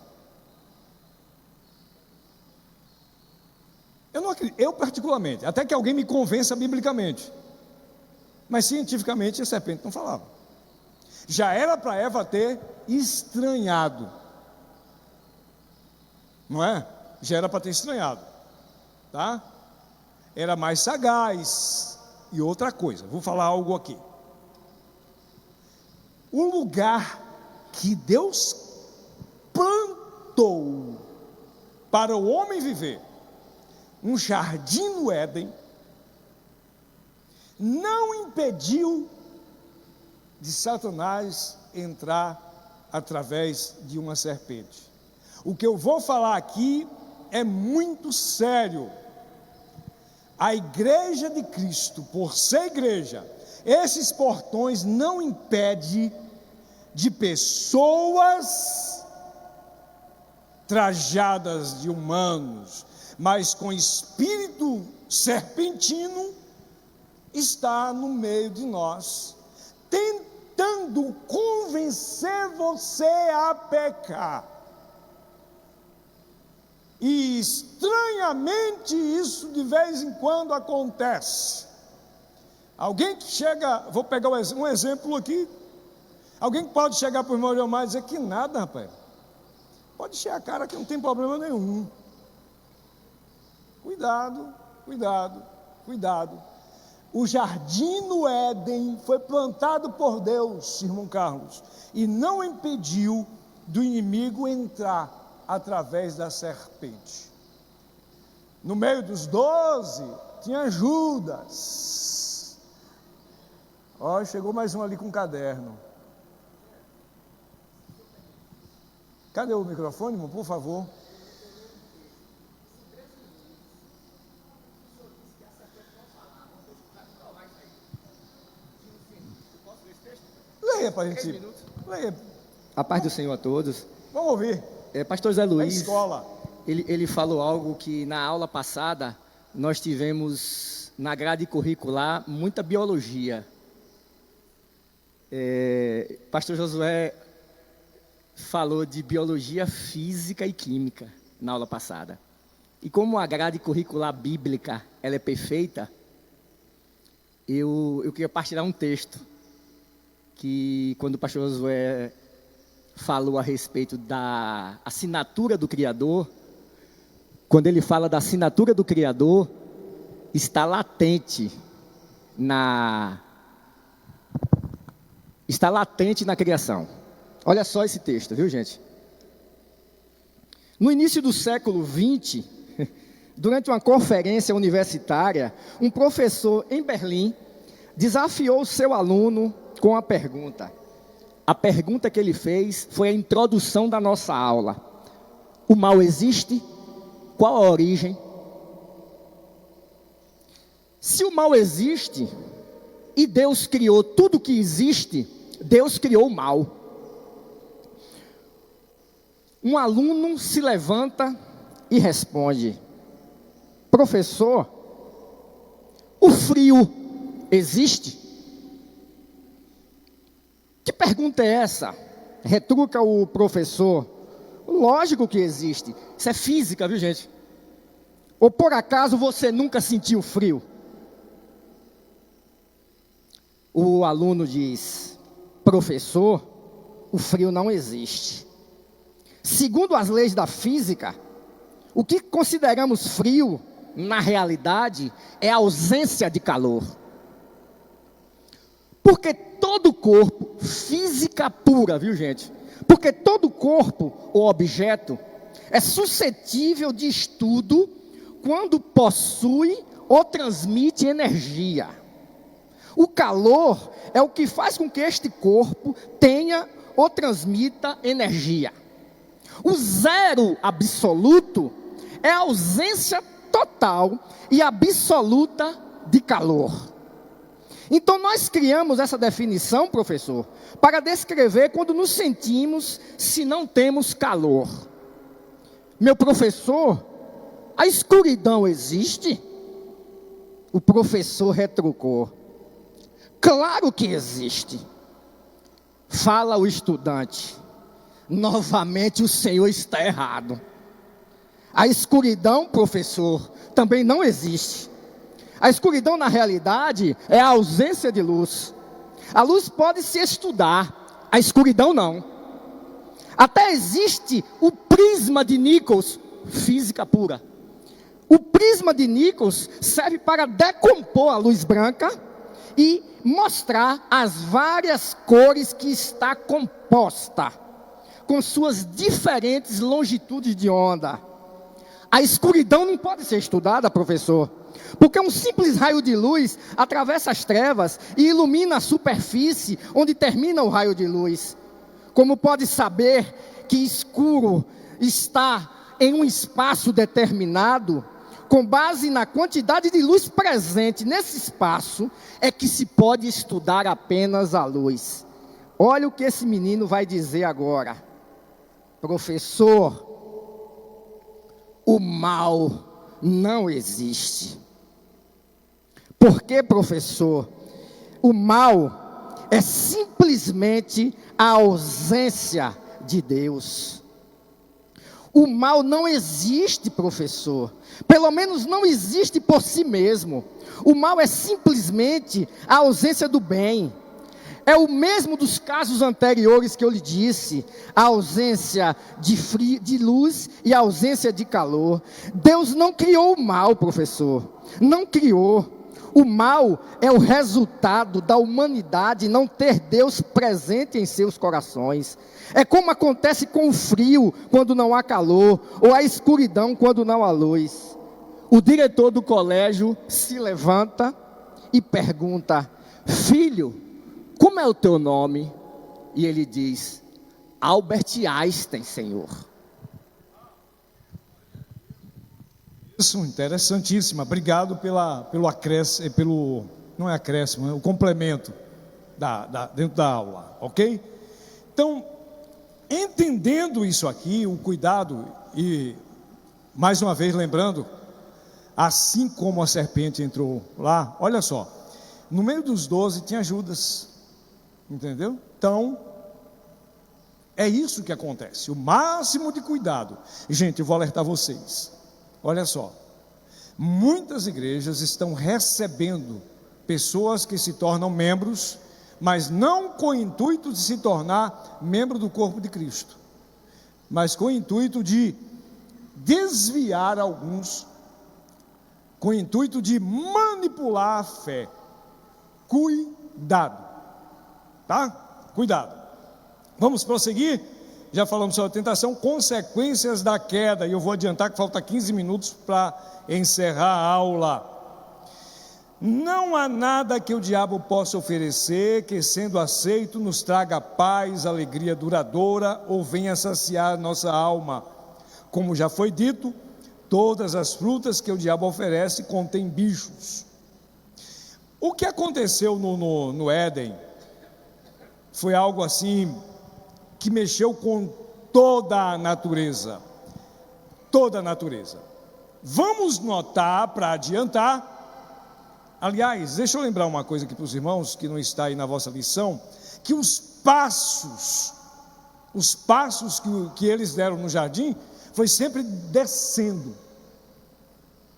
Eu particularmente, até que alguém me convença biblicamente. Mas cientificamente a serpente não falava. Já era para Eva ter estranhado. Não é? Já era para ter estranhado. Tá? Era mais sagaz. E outra coisa, vou falar algo aqui. O lugar que Deus plantou para o homem viver, um jardim no Éden, não impediu de Satanás entrar através de uma serpente. O que eu vou falar aqui é muito sério. A igreja de Cristo, por ser igreja, esses portões não impedem de pessoas trajadas de humanos, mas com espírito serpentino, está no meio de nós, tentando convencer você a pecar. E estranhamente isso de vez em quando acontece. Alguém que chega, vou pegar um exemplo aqui, alguém que pode chegar para o irmão Leomar e dizer que nada, rapaz, pode encher a cara que não tem problema nenhum. Cuidado, cuidado, cuidado. O jardim no Éden foi plantado por Deus, irmão Carlos, e não impediu do inimigo entrar através da serpente. No meio dos 12 tinha Judas. Ó, chegou mais um ali com caderno. Cadê o microfone, irmão, por favor? Leia para a gente. Leia. A paz do Senhor a todos. Vamos ouvir. Pastor Zé Luiz, escola. Ele falou algo que na aula passada nós tivemos na grade curricular muita biologia. Pastor Josué falou de biologia física e química na aula passada. E como a grade curricular bíblica ela é perfeita, eu queria partilhar um texto que quando o pastor Josué falou a respeito da assinatura do Criador, quando ele fala da assinatura do Criador, está latente na criação. Olha só esse texto, viu, gente? No início do século XX, durante uma conferência universitária, um professor em Berlim desafiou seu aluno com a pergunta. A pergunta que ele fez foi a introdução da nossa aula. O mal existe? Qual a origem? Se o mal existe e Deus criou tudo que existe, Deus criou o mal. Um aluno se levanta e responde: professor, o frio existe? Que pergunta é essa? Retruca o professor. Lógico que existe. Isso é física, viu, gente? Ou por acaso você nunca sentiu frio? O aluno diz: professor, o frio não existe. Segundo as leis da física, o que consideramos frio, na realidade, é a ausência de calor. Porque todo corpo, física pura, viu gente? Porque todo corpo ou objeto é suscetível de estudo quando possui ou transmite energia. O calor é o que faz com que este corpo tenha ou transmita energia. O zero absoluto é a ausência total e absoluta de calor. Então nós criamos essa definição, professor, para descrever quando nos sentimos se não temos calor. Meu professor, a escuridão existe? O professor retrucou: claro que existe. Fala o estudante: novamente o senhor está errado. A escuridão, professor, também não existe. A escuridão, na realidade, é a ausência de luz. A luz pode se estudar, a escuridão não. Até existe o prisma de Nichols, física pura. O prisma de Nichols serve para decompor a luz branca e mostrar as várias cores que está composta, com suas diferentes longitudes de onda. A escuridão não pode ser estudada, professor, porque um simples raio de luz atravessa as trevas e ilumina a superfície onde termina o raio de luz. Como pode saber que escuro está em um espaço determinado? Com base na quantidade de luz presente nesse espaço, é que se pode estudar apenas a luz. Olha o que esse menino vai dizer agora. Professor, o mal não existe. Por que, professor? O mal é simplesmente a ausência de Deus. O mal não existe, professor. Pelo menos não existe por si mesmo. O mal é simplesmente a ausência do bem. É o mesmo dos casos anteriores que eu lhe disse, a ausência de luz e a ausência de calor. Deus não criou o mal, professor, não criou. O mal é o resultado da humanidade não ter Deus presente em seus corações. É como acontece com o frio quando não há calor, ou a escuridão quando não há luz. O diretor do colégio se levanta e pergunta: filho, como é o teu nome? E ele diz: Albert Einstein, senhor. Isso, interessantíssima. Obrigado pelo acréscimo, não é acréscimo, é o complemento dentro da aula, ok? Então, entendendo isso aqui, o cuidado, e mais uma vez lembrando, assim como a serpente entrou lá, olha só, no meio dos 12 tinha Judas, entendeu? Então, é isso que acontece, o máximo de cuidado. Gente, eu vou alertar vocês, olha só, muitas igrejas estão recebendo pessoas que se tornam membros, mas não com o intuito de se tornar membro do corpo de Cristo, mas com o intuito de desviar alguns, com o intuito de manipular a fé. Cuidado, tá? Cuidado. Vamos prosseguir? Já falamos sobre a tentação, consequências da queda, e eu vou adiantar que falta 15 minutos para encerrar a aula. Não há nada que o diabo possa oferecer que, sendo aceito, nos traga paz, alegria duradoura ou venha saciar nossa alma. Como já foi dito, todas as frutas que o diabo oferece contêm bichos. O que aconteceu no Éden foi algo assim que mexeu com toda a natureza. Toda a natureza. Vamos notar, para adiantar, aliás, deixa eu lembrar uma coisa aqui para os irmãos, que não está aí na vossa lição, que os passos que eles deram no jardim, foi sempre descendo.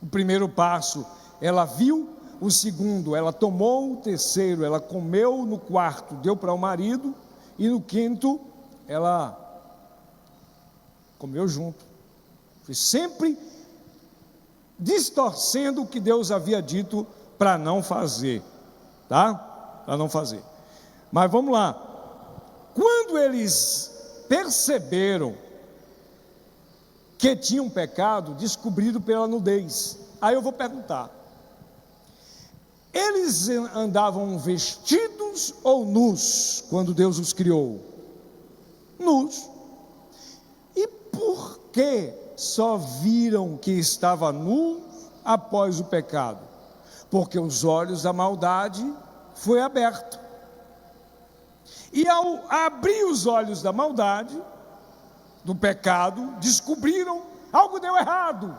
O primeiro passo, ela viu; o segundo, ela tomou; o terceiro, ela comeu; no quarto, deu para o marido; e no quinto, ela comeu junto. Foi sempre distorcendo o que Deus havia dito para não fazer, tá? Para não fazer. Mas vamos lá. Quando eles perceberam que tinham pecado, descobriram pela nudez. Aí eu vou perguntar: eles andavam vestidos ou nus quando Deus os criou? Nus. E por que só viram que estava nu após o pecado? Porque os olhos da maldade foi aberto. E ao abrir os olhos da maldade, do pecado, descobriram algo deu errado.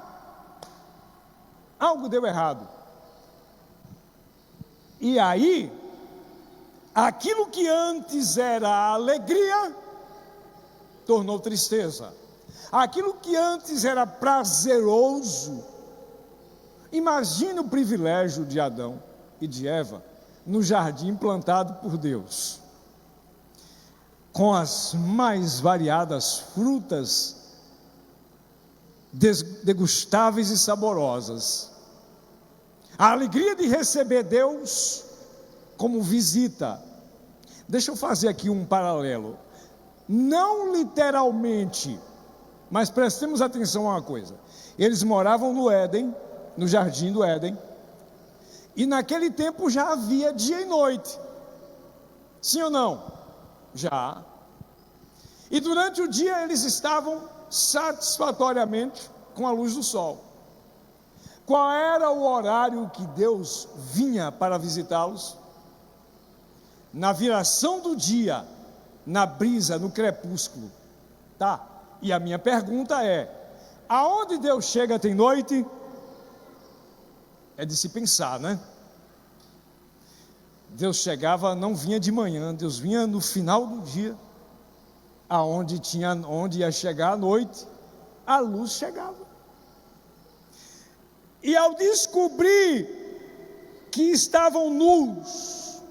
Algo deu errado. E aí, aquilo que antes era alegria, tornou tristeza. Aquilo que antes era prazeroso, imagine o privilégio de Adão e de Eva no jardim plantado por Deus, com as mais variadas frutas, degustáveis e saborosas. A alegria de receber Deus como visita. Deixa eu fazer aqui um paralelo. Não literalmente, mas prestemos atenção a uma coisa. Eles moravam no Éden, no jardim do Éden, e naquele tempo já havia dia e noite. Sim ou não? Já. E durante o dia eles estavam satisfatoriamente com a luz do sol. Qual era o horário que Deus vinha para visitá-los? Na viração do dia, na brisa, no crepúsculo. Tá? E a minha pergunta é: aonde Deus chega tem noite? É de se pensar, né? Deus chegava, não vinha de manhã, Deus vinha no final do dia, onde ia chegar a noite, a luz chegava. E ao descobrir que estavam nus,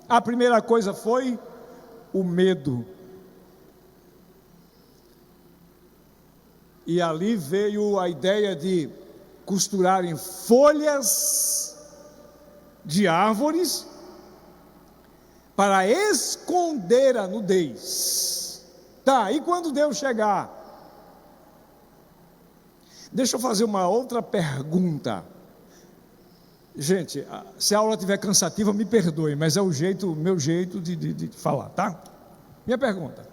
a primeira coisa foi o medo. E ali veio a ideia de costurarem folhas de árvores para esconder a nudez. Tá, e quando Deus chegar? Deixa eu fazer uma outra pergunta. Gente, se a aula estiver cansativa, me perdoe, mas é o meu jeito de falar, tá? Minha pergunta: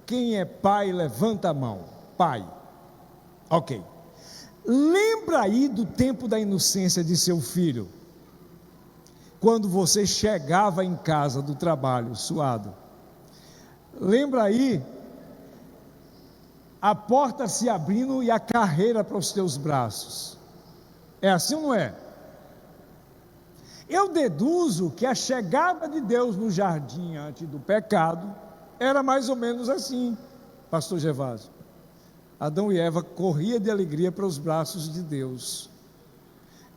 quem é pai, levanta a mão. Pai. Ok. Lembra aí do tempo da inocência de seu filho? Quando você chegava em casa do trabalho, suado. Lembra aí a porta se abrindo e a carreira para os teus braços? É assim ou não é? Eu deduzo que a chegada de Deus no jardim antes do pecado era mais ou menos assim, pastor Gervásio. Adão e Eva corriam de alegria para os braços de Deus.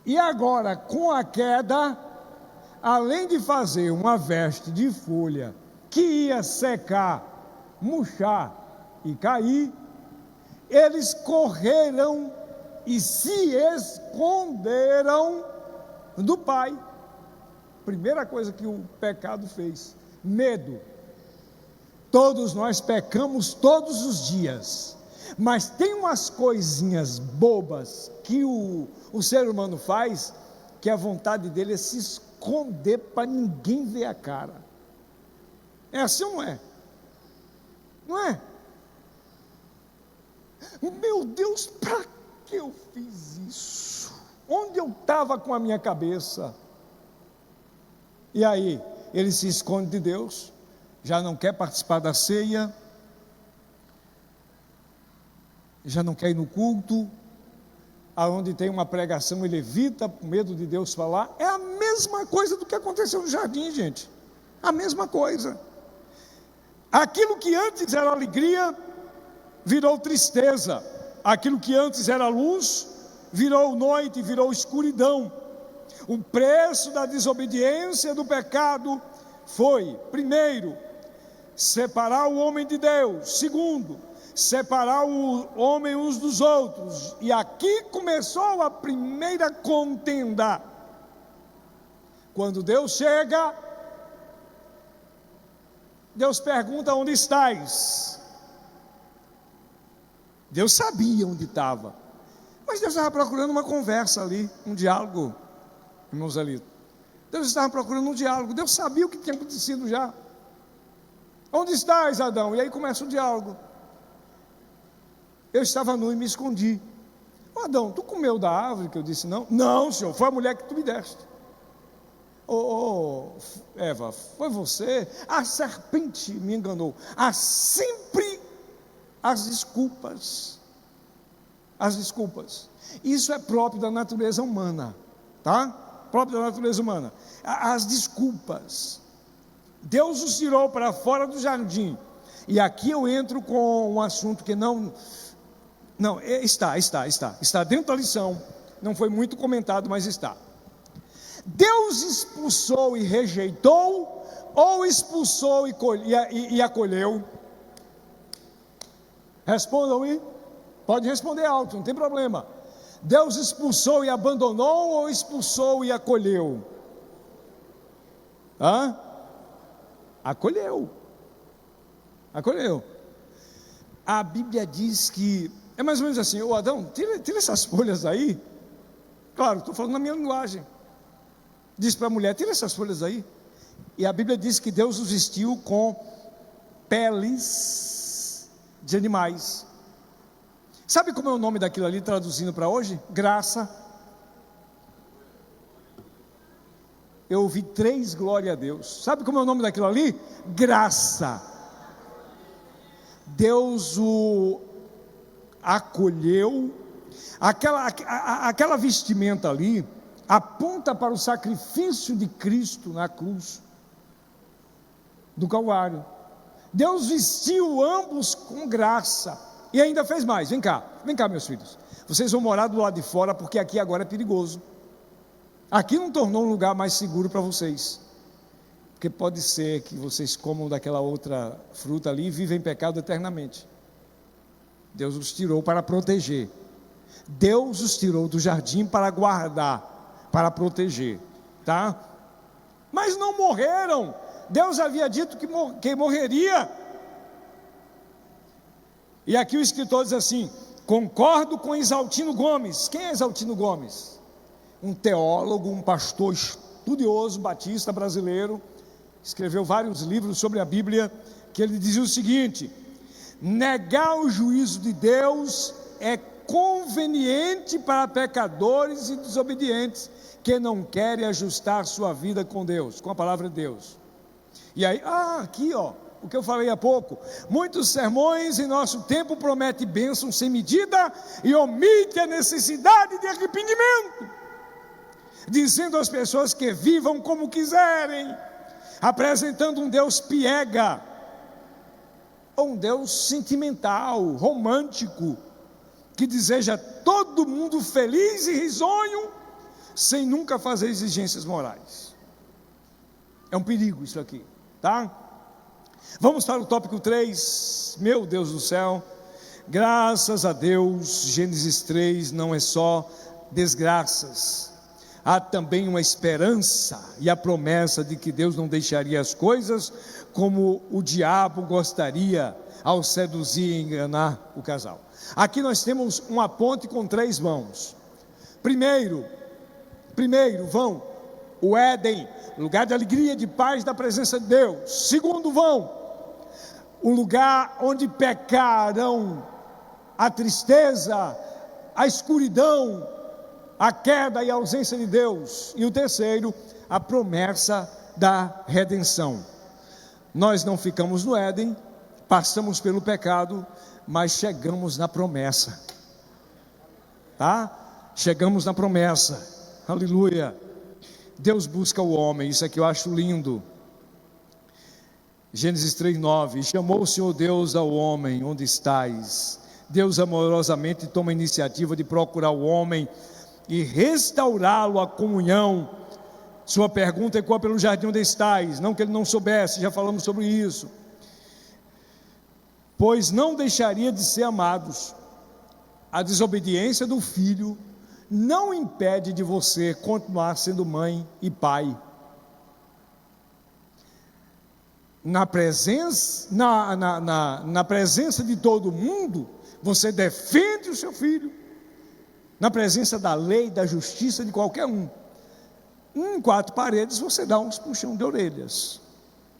E agora, com a queda, além de fazer uma veste de folha que ia secar, murchar e cair, eles correram e se esconderam do Pai. Primeira coisa que o pecado fez: medo. Todos nós pecamos todos os dias, mas tem umas coisinhas bobas que o ser humano faz, que a vontade dele é se esconder para ninguém ver a cara. É assim ou não é? Não é? Meu Deus, para que eu fiz isso? Onde eu estava com a minha cabeça? E aí, ele se esconde de Deus, já não quer participar da ceia, já não quer ir no culto, aonde tem uma pregação ele evita, com medo de Deus falar. É a mesma coisa do que aconteceu no jardim, gente. A mesma coisa. Aquilo que antes era alegria, virou tristeza. Aquilo que antes era luz, virou noite, virou escuridão. O preço da desobediência, do pecado, foi, primeiro, separar o homem de Deus. Segundo, separar o homem uns dos outros. E aqui começou a primeira contenda. Quando Deus chega, Deus pergunta: onde estás? Deus sabia onde estava, mas Deus estava procurando uma conversa ali, um diálogo, irmãos ali. Deus estava procurando um diálogo, Deus sabia o que tinha acontecido já. Onde estás, Adão? E aí começa o diálogo. Eu estava nu e me escondi. Adão, tu comeu da árvore que eu disse não? Não, Senhor, foi a mulher que tu me deste. Eva, foi você? A serpente me enganou. Há sempre as desculpas. As desculpas. Isso é próprio da natureza humana, tá? Próprio da natureza humana. As desculpas. Deus os tirou para fora do jardim. E aqui eu entro com um assunto que está dentro da lição. Não foi muito comentado, mas está. Deus expulsou e rejeitou, ou expulsou e acolheu? Respondam aí. Pode responder alto, não tem problema. Deus expulsou e abandonou, ou expulsou e acolheu? Acolheu. A Bíblia diz que é mais ou menos assim: ô Adão, tira essas folhas aí. Claro, estou falando na minha linguagem. Diz para a mulher: tira essas folhas aí. E a Bíblia diz que Deus os vestiu com peles de animais. Sabe como é o nome daquilo ali, traduzindo para hoje? Graça. Eu ouvi 3 glória a Deus. Sabe como é o nome daquilo ali? Graça. Deus o acolheu. Aquela vestimenta ali aponta para o sacrifício de Cristo na cruz do Calvário. Deus vestiu ambos com graça e ainda fez mais. Vem cá meus filhos, vocês vão morar do lado de fora, porque aqui agora é perigoso. Aqui não tornou um lugar mais seguro para vocês, porque pode ser que vocês comam daquela outra fruta ali e vivem em pecado eternamente. Deus os tirou para proteger. Deus os tirou do jardim para guardar, para proteger, tá? Mas não morreram. Deus havia dito que morreria. E aqui o escritor diz assim: concordo com Exaltino Gomes. Quem é Exaltino Gomes? Um teólogo, um pastor estudioso batista brasileiro, escreveu vários livros sobre a Bíblia, que ele dizia o seguinte: negar o juízo de Deus é conveniente para pecadores e desobedientes que não querem ajustar sua vida com Deus, com a palavra de Deus. E aí, aqui o que eu falei há pouco: muitos sermões em nosso tempo prometem bênção sem medida e omite a necessidade de arrependimento, dizendo às pessoas que vivam como quiserem, apresentando um Deus piega, ou um Deus sentimental, romântico, que deseja todo mundo feliz e risonho, sem nunca fazer exigências morais. É um perigo isso aqui, tá? Vamos para o tópico 3, meu Deus do céu. Graças a Deus, Gênesis 3 não é só desgraças, há também uma esperança e a promessa de que Deus não deixaria as coisas como o diabo gostaria ao seduzir e enganar o casal. Aqui nós temos uma ponte com 3 vãos. Primeiro vão, o Éden, lugar de alegria, de paz, da presença de Deus. Segundo vão, o lugar onde pecaram a tristeza, a escuridão, a queda e a ausência de Deus. E o terceiro, a promessa da redenção. Nós não ficamos no Éden, passamos pelo pecado, mas chegamos na promessa, tá? Chegamos na promessa, aleluia. Deus busca o homem, isso aqui eu acho lindo. Gênesis 3:9, e chamou o Senhor Deus ao homem: onde estás? Deus amorosamente toma a iniciativa de procurar o homem e restaurá-lo à comunhão. Sua pergunta ecoa pelo jardim: onde estás? Não que ele não soubesse, já falamos sobre isso. Pois não deixaria de ser amados. A desobediência do filho não impede de você continuar sendo mãe e pai. na presença de todo mundo, você defende o seu filho, na presença da lei, da justiça de qualquer um. Em quatro paredes você dá uns puxão de orelhas,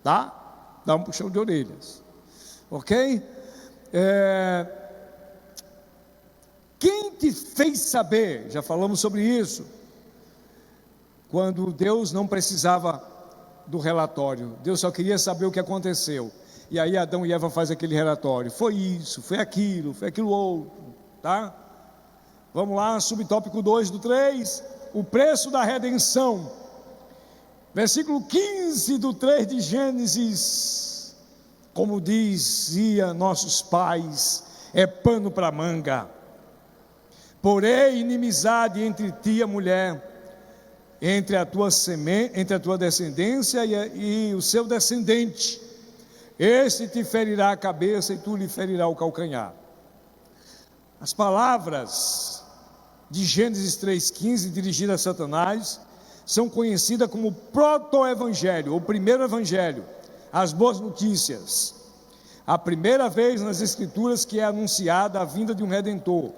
tá? Dá um puxão de orelhas, ok? Quem te fez saber, já falamos sobre isso, quando Deus não precisava do relatório, Deus só queria saber o que aconteceu, e aí Adão e Eva fazem aquele relatório, foi isso, foi aquilo outro, tá? Vamos lá, subtópico 2 do 3, o preço da redenção, versículo 15 do 3 de Gênesis, como dizia nossos pais, é pano para manga. Porém, inimizade entre ti e a mulher, entre a tua descendência e o seu descendente. Este te ferirá a cabeça e tu lhe ferirá o calcanhar. As palavras de Gênesis 3,15 dirigidas a Satanás são conhecidas como proto-evangelho, o primeiro evangelho, as boas notícias. A primeira vez nas Escrituras que é anunciada a vinda de um Redentor.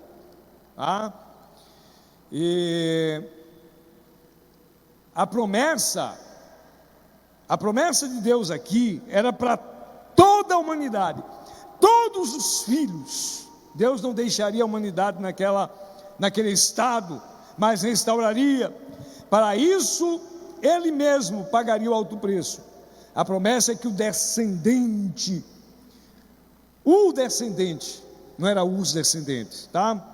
E a promessa de Deus aqui era para toda a humanidade, todos os filhos. Deus não deixaria a humanidade naquele estado, mas restauraria. Para isso, Ele mesmo pagaria o alto preço. A promessa é que o descendente, não era os descendentes, tá?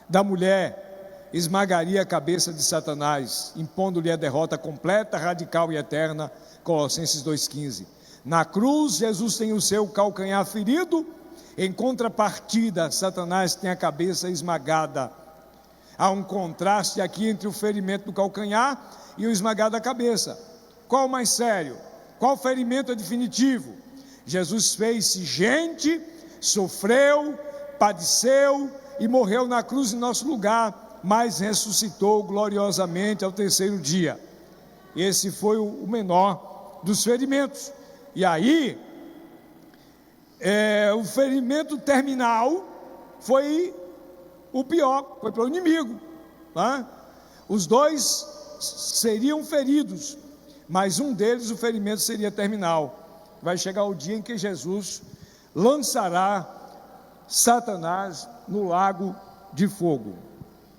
Da mulher, esmagaria a cabeça de Satanás, impondo-lhe a derrota completa, radical e eterna, Colossenses 2,15. Na cruz, Jesus tem o seu calcanhar ferido, em contrapartida, Satanás tem a cabeça esmagada. Há um contraste aqui entre o ferimento do calcanhar e o esmagar da cabeça. Qual o mais sério? Qual ferimento é definitivo? Jesus fez-se gente, sofreu, padeceu e morreu na cruz em nosso lugar, mas ressuscitou gloriosamente ao terceiro dia. Esse foi o menor dos ferimentos. E aí, o ferimento terminal foi o pior, foi para o inimigo, tá? Os dois seriam feridos, mas um deles, o ferimento seria terminal. Vai chegar o dia em que Jesus lançará Satanás no lago de fogo,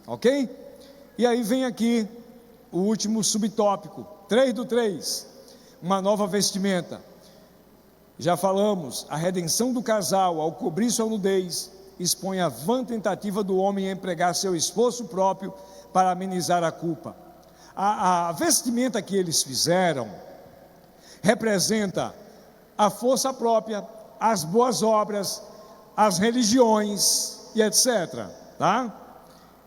ok? E aí vem aqui o último subtópico, 3 do 3, uma nova vestimenta. Já falamos, a redenção do casal, ao cobrir sua nudez, expõe a vã tentativa do homem em empregar seu esforço próprio para amenizar a culpa. A vestimenta que eles fizeram representa a força própria, as boas obras, as religiões e etc. Tá?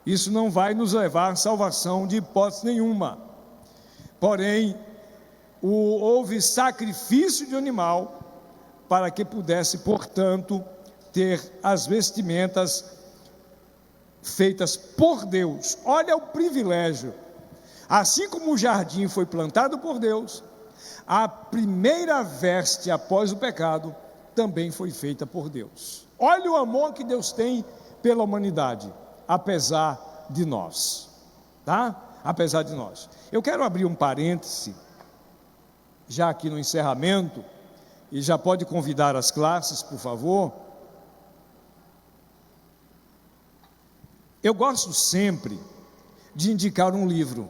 Isso não vai nos levar à salvação de hipótese nenhuma. Porém, houve sacrifício de animal para que pudesse, portanto, ter as vestimentas feitas por Deus. Olha o privilégio. Assim como o jardim foi plantado por Deus, a primeira veste após o pecado também foi feita por Deus. Olha o amor que Deus tem pela humanidade, apesar de nós, tá? Apesar de nós. Eu quero abrir um parêntese, já aqui no encerramento, e já pode convidar as classes, por favor. Eu gosto sempre de indicar um livro.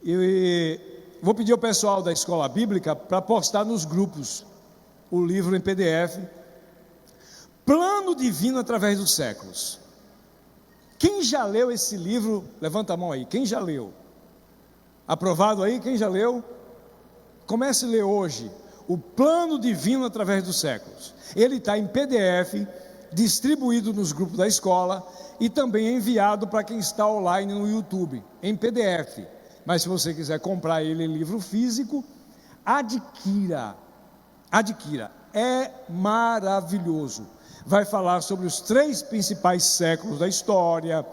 E vou pedir ao pessoal da escola bíblica para postar nos grupos o livro em PDF, Plano Divino através dos séculos. Quem já leu esse livro? Levanta a mão aí, quem já leu? Aprovado aí, quem já leu? Comece a ler hoje, o Plano Divino através dos séculos. Ele está em PDF, distribuído nos grupos da escola e também enviado para quem está online no YouTube, em PDF. Mas se você quiser comprar ele em livro físico, adquira, é maravilhoso. Vai falar sobre os 3 principais séculos da história,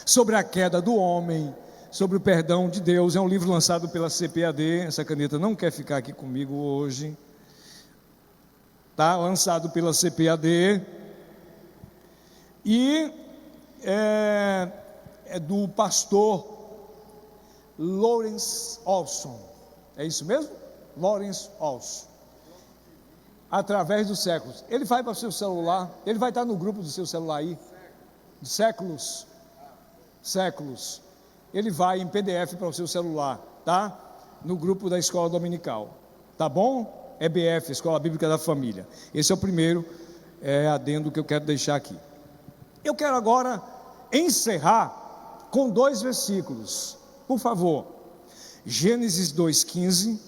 sobre a queda do homem, sobre o perdão de Deus. É um livro lançado pela CPAD. Essa caneta não quer ficar aqui comigo hoje. Tá? Lançado pela CPAD. E é do pastor Lawrence Olson. É isso mesmo? Lawrence Olson. Através dos séculos. Ele vai para o seu celular. Ele vai estar no grupo do seu celular aí. Séculos. Ele vai em PDF para o seu celular, tá? No grupo da Escola Dominical, tá bom? EBF, Escola Bíblica da Família. Esse é o primeiro adendo que eu quero deixar aqui. Eu quero agora encerrar com 2 versículos, por favor. Gênesis 2:15.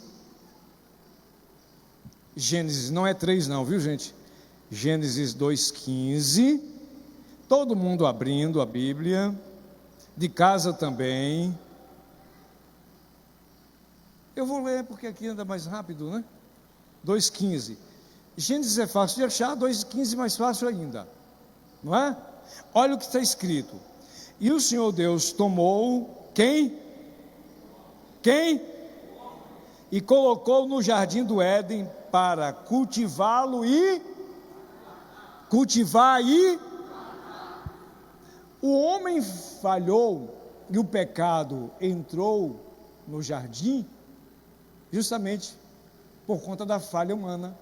Gênesis não é 3 não, viu gente? Gênesis 2:15. Todo mundo abrindo a Bíblia. De casa também. Eu vou ler porque aqui anda mais rápido, né? 2:15. Gênesis é fácil de achar, 2:15 mais fácil ainda. Não é? Olha o que está escrito. E o Senhor Deus tomou quem? E colocou no jardim do Éden para cultivá-lo e o homem falhou e o pecado entrou no jardim justamente por conta da falha humana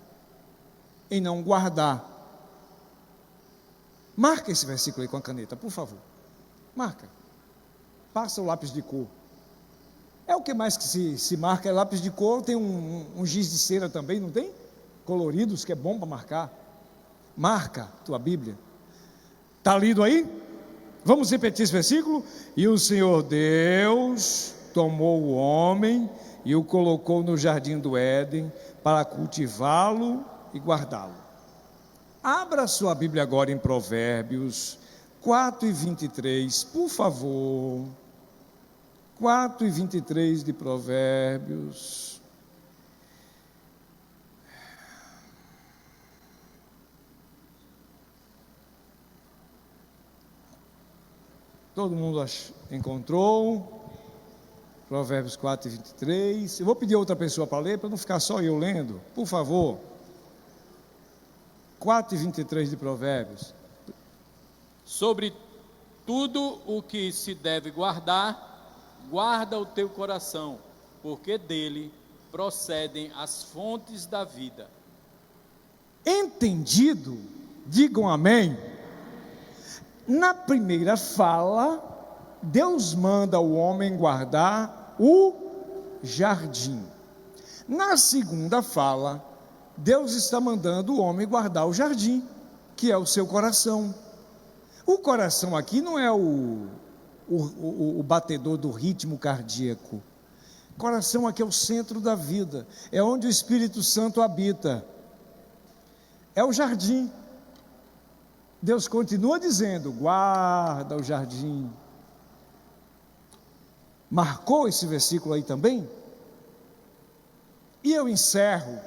em não guardar. Marca esse versículo aí com a caneta, por favor. Marca. Passa o lápis de cor. É o que mais que se marca, é lápis de cor. Tem um giz de cera também, não tem? Coloridos, que é bom para marcar. Marca tua Bíblia. Está lido aí? Vamos repetir esse versículo? E o Senhor Deus tomou o homem e o colocou no jardim do Éden para cultivá-lo e guardá-lo. Abra sua Bíblia agora em Provérbios 4:23, por favor. 4:23 de Provérbios. Todo mundo encontrou? Provérbios 4:23. Eu vou pedir a outra pessoa para ler, para não ficar só eu lendo, por favor. 4:23 de Provérbios. Sobre tudo o que se deve guardar, guarda o teu coração, porque dele procedem as fontes da vida. Entendido? Digam amém. Na primeira fala, Deus manda o homem guardar o jardim. Na segunda fala, Deus está mandando o homem guardar o jardim, que é o seu coração. O coração aqui não é o batedor do ritmo cardíaco. O coração aqui é o centro da vida, é onde o Espírito Santo habita. É o jardim. Deus continua dizendo: guarda o jardim. Marcou esse versículo aí também? E eu encerro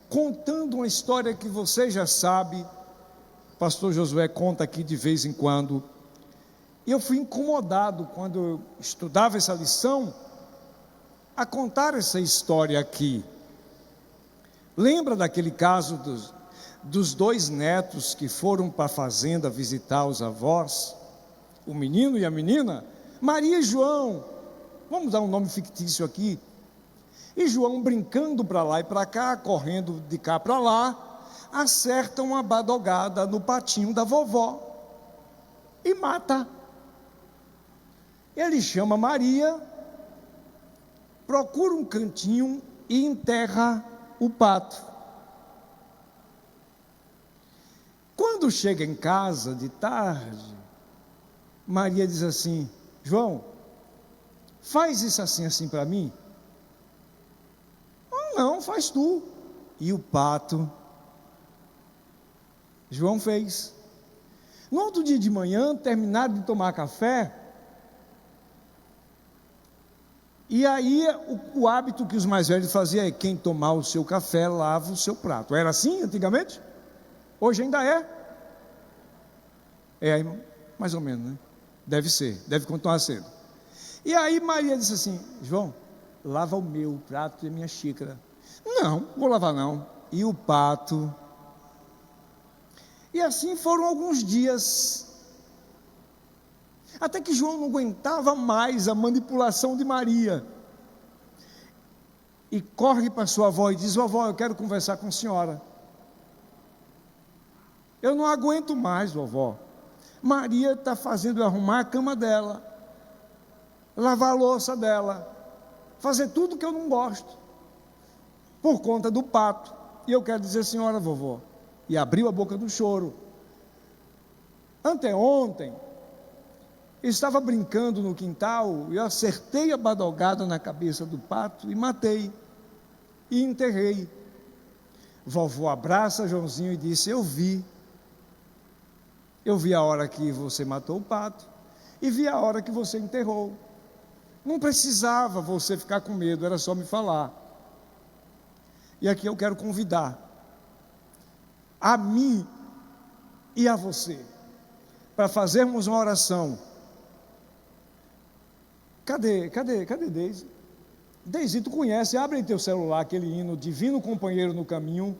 contando uma história que você já sabe. Pastor Josué conta aqui de vez em quando. Eu fui incomodado quando eu estudava essa lição a contar essa história aqui. Lembra daquele caso dos 2 netos que foram para a fazenda visitar os avós? O menino e a menina? Maria e João. Vamos dar um nome fictício aqui. E João, brincando para lá e para cá, correndo de cá para lá, acerta uma badogada no patinho da vovó e mata. Ele chama Maria, procura um cantinho e enterra o pato. Quando chega em casa de tarde, Maria diz assim: João, faz isso assim para mim. Não, faz tu. E o pato, João fez. No outro dia de manhã, terminaram de tomar café, e aí o hábito que os mais velhos faziam é: quem tomar o seu café, lava o seu prato. Era assim antigamente? Hoje ainda é? É, mais ou menos, né? Deve ser, deve continuar sendo. E aí Maria disse assim: João, lava o meu prato e a minha xícara. Não, vou lavar não. E o pato. E assim foram alguns dias, até que João não aguentava mais a manipulação de Maria, e corre para sua avó e diz: vovó, eu quero conversar com a senhora. Eu não aguento mais, vovó. Maria está fazendo eu arrumar a cama dela, lavar a louça dela, fazer tudo que eu não gosto, por conta do pato. E eu quero dizer: senhora, vovó. E abriu a boca do choro. Anteontem, eu estava brincando no quintal, eu acertei a badalgada na cabeça do pato e matei, e enterrei. Vovó abraça Joãozinho e disse: eu vi a hora que você matou o pato, e vi a hora que você enterrou. Não precisava você ficar com medo, era só me falar. E aqui eu quero convidar a mim e a você, para fazermos uma oração. Cadê Deise? Deise, tu conhece, abre em teu celular aquele hino, Divino Companheiro no Caminho.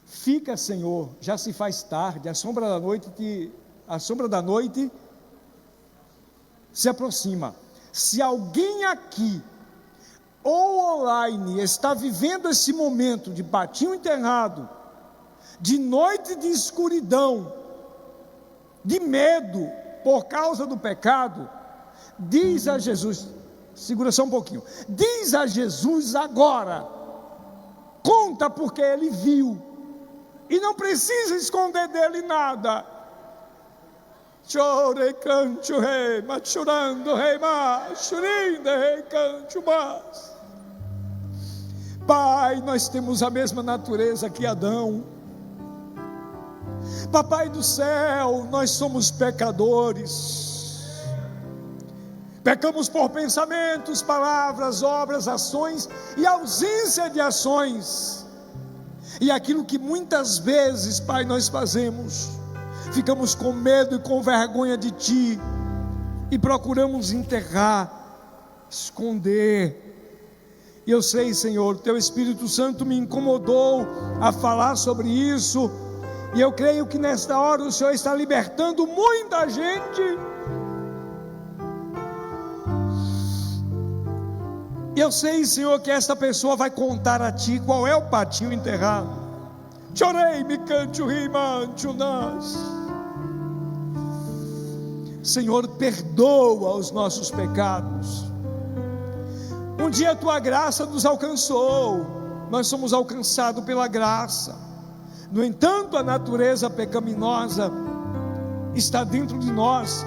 Fica, Senhor, já se faz tarde, a sombra da noite se aproxima. Se alguém aqui ou online está vivendo esse momento de patinho enterrado, de noite de escuridão, de medo por causa do pecado, diz a Jesus, segura só um pouquinho, diz a Jesus agora, conta porque ele viu, e não precisa esconder dele nada. Chore, canto, rei, mas chorando, rei, mas chorando, rei, canto, mas. Pai, nós temos a mesma natureza que Adão. Papai do céu, nós somos pecadores. Pecamos por pensamentos, palavras, obras, ações e ausência de ações. E aquilo que muitas vezes, Pai, nós fazemos, ficamos com medo e com vergonha de Ti, e procuramos enterrar, esconder. E eu sei, Senhor, Teu Espírito Santo me incomodou a falar sobre isso, e eu creio que nesta hora o Senhor está libertando muita gente. E eu sei, Senhor, que esta pessoa vai contar a Ti qual é o patinho enterrado. Chorei, me cante o rimante, nas. Senhor, perdoa os nossos pecados. Um dia a Tua graça nos alcançou, nós somos alcançados pela graça. No entanto, a natureza pecaminosa está dentro de nós,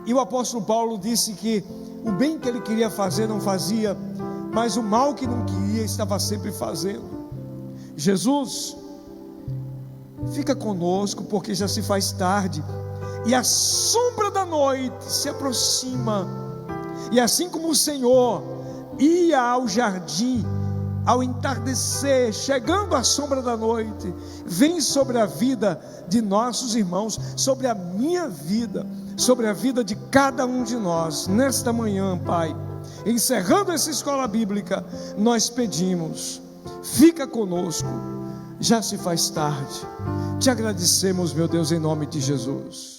e o apóstolo Paulo disse que o bem que ele queria fazer não fazia, mas o mal que não queria estava sempre fazendo. Jesus, fica conosco, porque já se faz tarde, e a sombra da noite se aproxima, e assim como o Senhor ia ao jardim, ao entardecer, chegando à sombra da noite, vem sobre a vida de nossos irmãos, sobre a minha vida, sobre a vida de cada um de nós, nesta manhã, Pai. Encerrando essa escola bíblica, nós pedimos, fica conosco, já se faz tarde. Te agradecemos, meu Deus, em nome de Jesus.